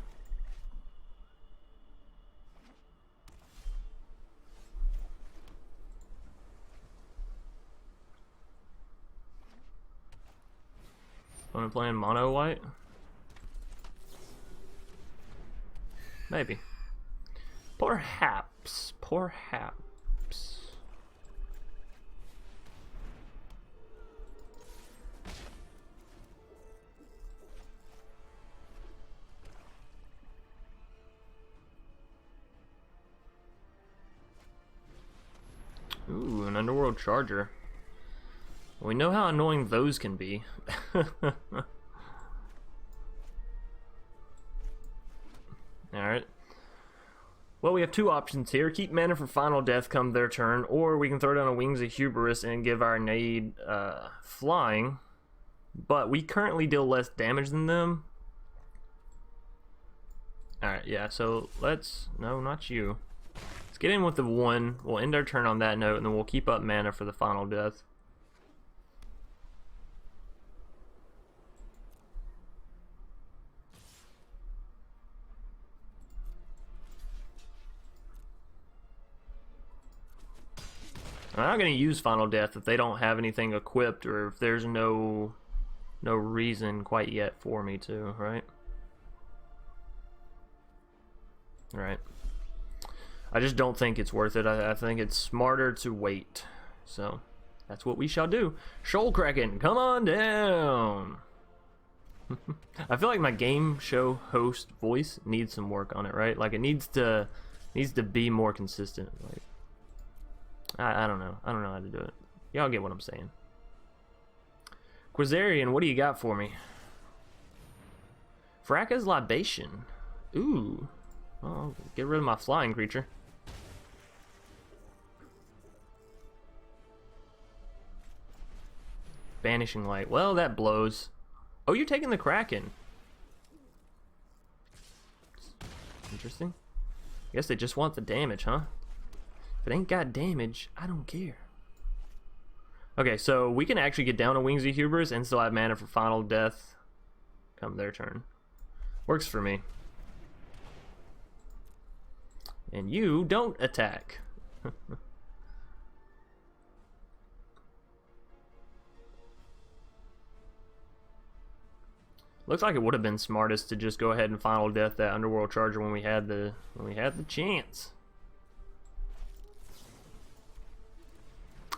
Wanna play in mono white? Maybe. Perhaps. Ooh, an Underworld Charger. We know how annoying those can be. Alright. Well, we have two options here. Keep mana for Final Death come their turn, or we can throw down a Wings of Hubris and give our Nade flying. But we currently deal less damage than them. Alright, yeah, so let's... No, not you. Let's get in with the 1. We'll end our turn on that note, and then we'll keep up mana for the Final Death. I'm not going to use Final Death if they don't have anything equipped, or if there's no reason quite yet for me to, right? Right. I just don't think it's worth it. I think it's smarter to wait. So, that's what we shall do. Shoal Kraken, come on down! I feel like my game show host voice needs some work on it, right? Like, it needs to be more consistent. Like, I don't know. I don't know how to do it. Y'all get what I'm saying. Quizarian, what do you got for me? Fracka's Libation. Ooh. Well, get rid of my flying creature. Banishing Light. Well, that blows. Oh, you're taking the Kraken. Interesting. I guess they just want the damage, huh? If it ain't got damage, I don't care. Okay, so we can actually get down to Wings of Hubris and still have mana for Final Death come their turn. Works for me. And you don't attack. Looks like it would have been smartest to just go ahead and Final Death that Underworld Charger when we had the chance.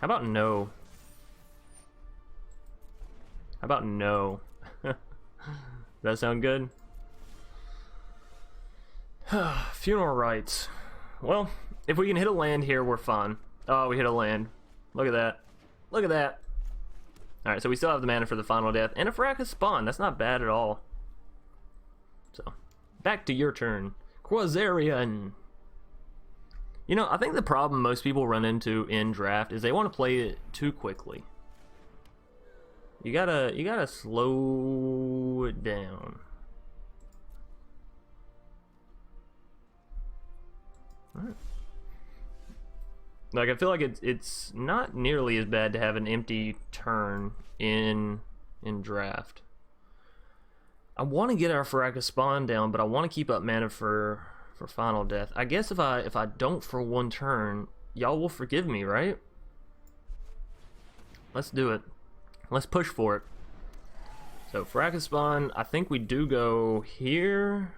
How about no? How about no? Does that sound good? Funeral Rites. Well, if we can hit a land here, we're fine. Oh, we hit a land. Look at that. Look at that. Alright, so we still have the mana for the Final Death. And a Fracas Spawn. That's not bad at all. So, back to your turn. Quazarian. You know, I think the problem most people run into in draft is they want to play it too quickly. You gotta slow it down. Alright. Like, I feel like it's not nearly as bad to have an empty turn in draft. I want to get our Fracas Spawn down, but I want to keep up mana for Final Death. I guess if I don't for one turn, y'all will forgive me, right? Let's do it. Let's push for it. So Fracas Spawn, I think we do go here.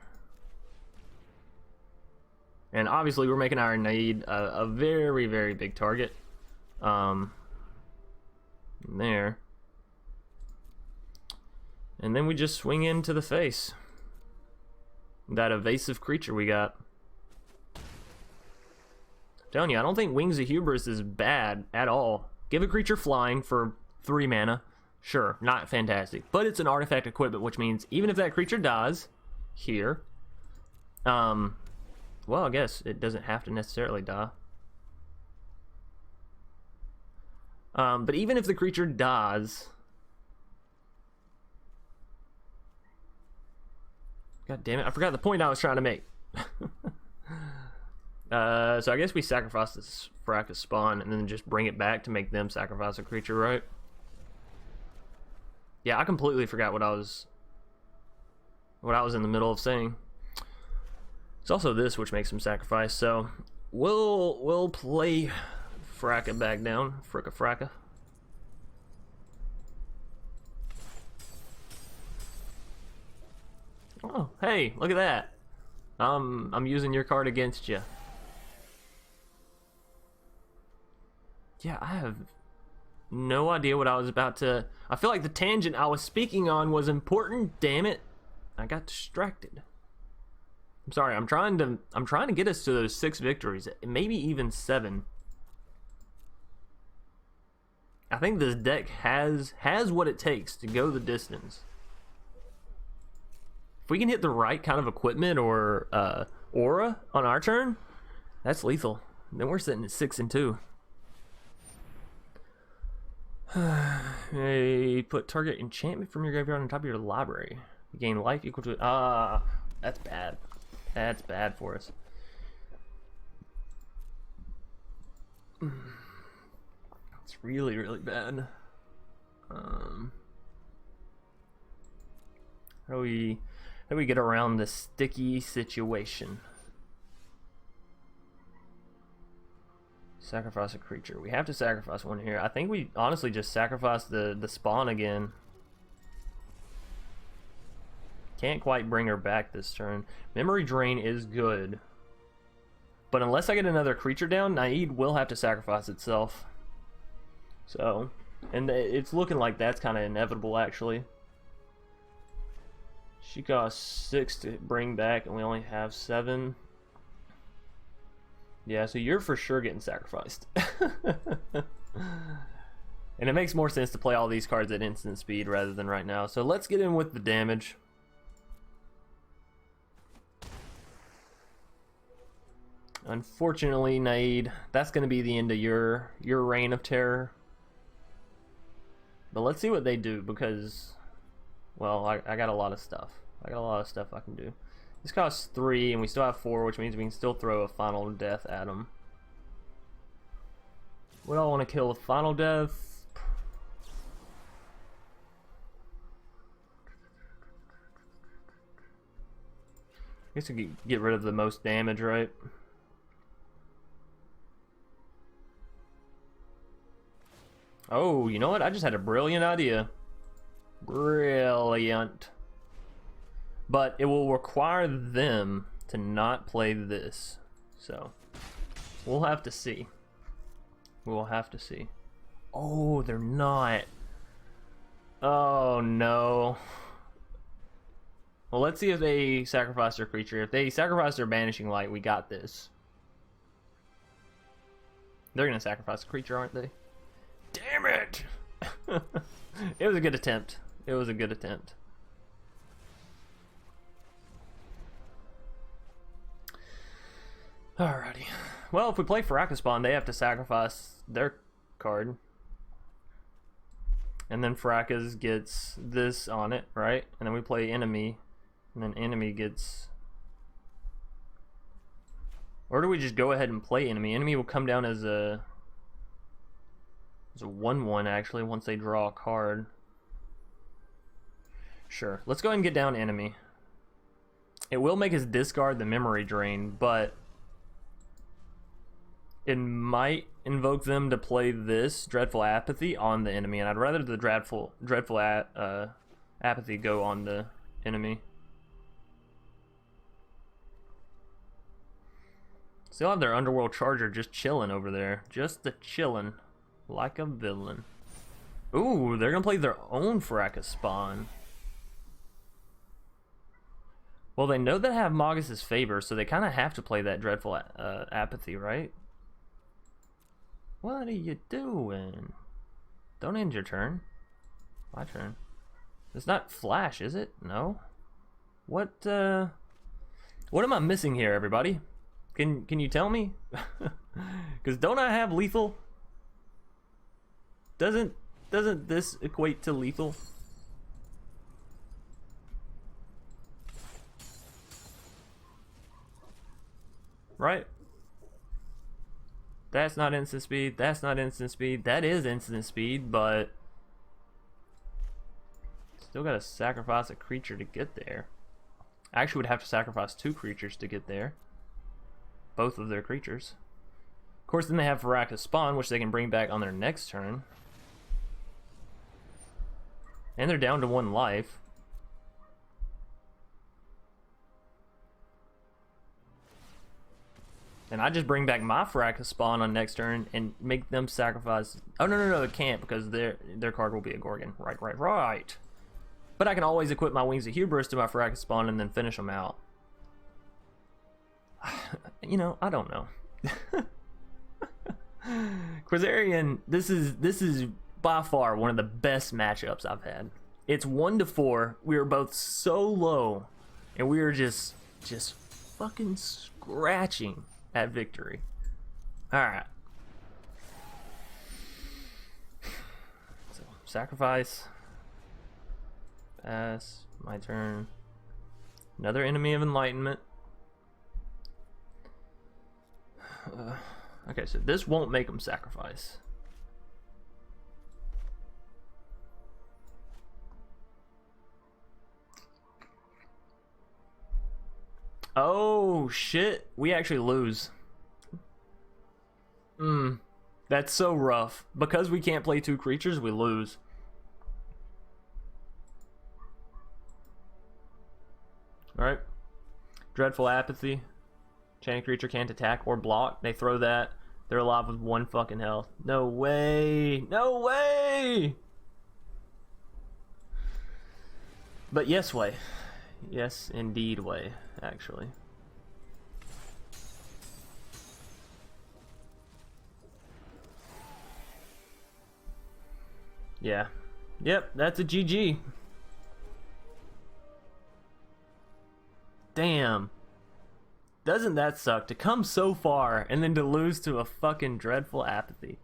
And obviously we're making our need a very, very big target. There. And then we just swing into the face. That evasive creature we got. I'm telling you, I don't think Wings of Hubris is bad at all. Give a creature flying for 3 mana. Sure, not fantastic. But it's an artifact equipment, which means even if that creature dies here, well, I guess it doesn't have to necessarily die. But even if the creature dies... God damn it, I forgot the point I was trying to make. So I guess we sacrifice this Fracas Spawn and then just bring it back to make them sacrifice a creature, right? Yeah, I completely forgot what I was in the middle of saying. It's also this which makes him sacrifice, so we'll play Fracka back down. Fracka. Oh, hey, look at that. I'm using your card against you. Yeah, I have no idea what I was about to... I feel like the tangent I was speaking on was important, damn it. I got distracted. I'm sorry, I'm trying to get us to those 6 victories, maybe even 7. I think this deck has what it takes to go the distance. If we can hit the right kind of equipment or aura on our turn, that's lethal. Then we're sitting at 6-2. Hey, put target enchantment from your graveyard on top of your library. You gain life equal to... that's bad. That's bad for us. It's really, really bad. How do we get around this sticky situation? Sacrifice a creature. We have to sacrifice one here. I think we honestly just sacrifice the spawn again. Can't quite bring her back this turn. Memory Drain is good. But unless I get another creature down, Naid will have to sacrifice itself. So, and it's looking like that's kind of inevitable, actually. She costs 6 to bring back, and we only have 7. Yeah, so you're for sure getting sacrificed. And it makes more sense to play all these cards at instant speed rather than right now. So let's get in with the damage. Unfortunately, Naid, that's going to be the end of your reign of terror. But let's see what they do, because, well, I got a lot of stuff. I got a lot of stuff I can do. This costs 3, and we still have 4, which means we can still throw a Final Death at them. What do I want to kill with Final Death? I guess we could get rid of the most damage, right? Oh, you know what? I just had a brilliant idea. Brilliant. But it will require them to not play this. So, we'll have to see. We'll have to see. Oh, they're not. Oh, no. Well, let's see if they sacrifice their creature. If they sacrifice their Banishing Light, we got this. They're going to sacrifice a creature, aren't they? Damn it! It was a good attempt. It was a good attempt. Alrighty. Well, if we play Fracaspawn, they have to sacrifice their card. And then Fracas gets this on it, right? And then we play Enemy. And then Enemy gets... Or do we just go ahead and play Enemy? Enemy will come down as a... It's a 1/1 actually once they draw a card. Sure. Let's go ahead and get down Enemy. It will make us discard the Memory Drain, but it might invoke them to play this Dreadful Apathy on the enemy, and I'd rather the Dreadful Apathy go on the enemy. Still have their Underworld Charger just chilling over there. Just the chilling. Like a villain. Ooh, they're gonna play their own Fracaspawn. Well, they know they have Magus' Favor, so they kind of have to play that Dreadful Apathy, right? What are you doing? Don't end your turn. My turn. It's not Flash, is it? No. What am I missing here, everybody? Can you tell me? Because don't I have lethal? Doesn't this equate to lethal? Right? That's not instant speed. That's not instant speed. That is instant speed, but still gotta sacrifice a creature to get there. I actually would have to sacrifice 2 creatures to get there. Both of their creatures. Of course, then they have Fracaspawn, which they can bring back on their next turn. And they're down to 1 life. And I just bring back my Fracaspawn on next turn and make them sacrifice. Oh, no, they can't, because their card will be a Gorgon. Right. But I can always equip my Wings of Hubris to my Fracaspawn and then finish them out. You know, I don't know. Quazarian, this is by far one of the best matchups I've had. It's 1-4. We are both so low, and we are just fucking scratching at victory. All right. So sacrifice. Pass. My turn. Another Enemy of Enlightenment. Okay, so this won't make them sacrifice. Oh shit, we actually lose. That's so rough. Because we can't play 2 creatures, we lose. Alright. Dreadful Apathy. Enchanted creature can't attack or block. They throw that. They're alive with 1 fucking health. No way! No way! But yes way. Yes, indeed way, actually. Yeah. Yep, that's a GG. Damn. Doesn't that suck to come so far and then to lose to a fucking Dreadful Apathy?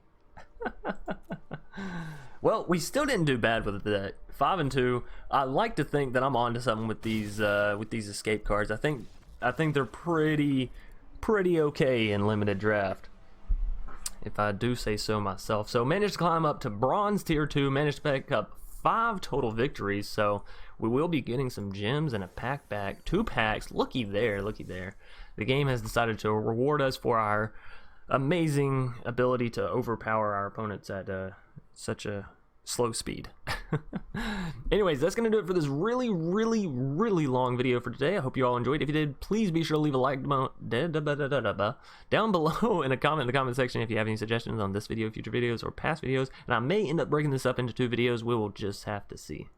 Well, we still didn't do bad with that. 5 and 2. I like to think that I'm onto something with these escape cards. I think they're pretty okay in limited draft, if I do say so myself. So managed to climb up to bronze tier 2. Managed to pick up 5 total victories. So we will be getting some gems and a pack back. 2 packs. Looky there, looky there. The game has decided to reward us for our amazing ability to overpower our opponents at such a slow speed. Anyways, that's gonna do it for this really long video for today. I hope you all enjoyed. If you did, please be sure to leave a like down below in a comment in the comment section if you have any suggestions on this video, future videos, or past videos. And I may end up breaking this up into 2 videos. We will just have to see.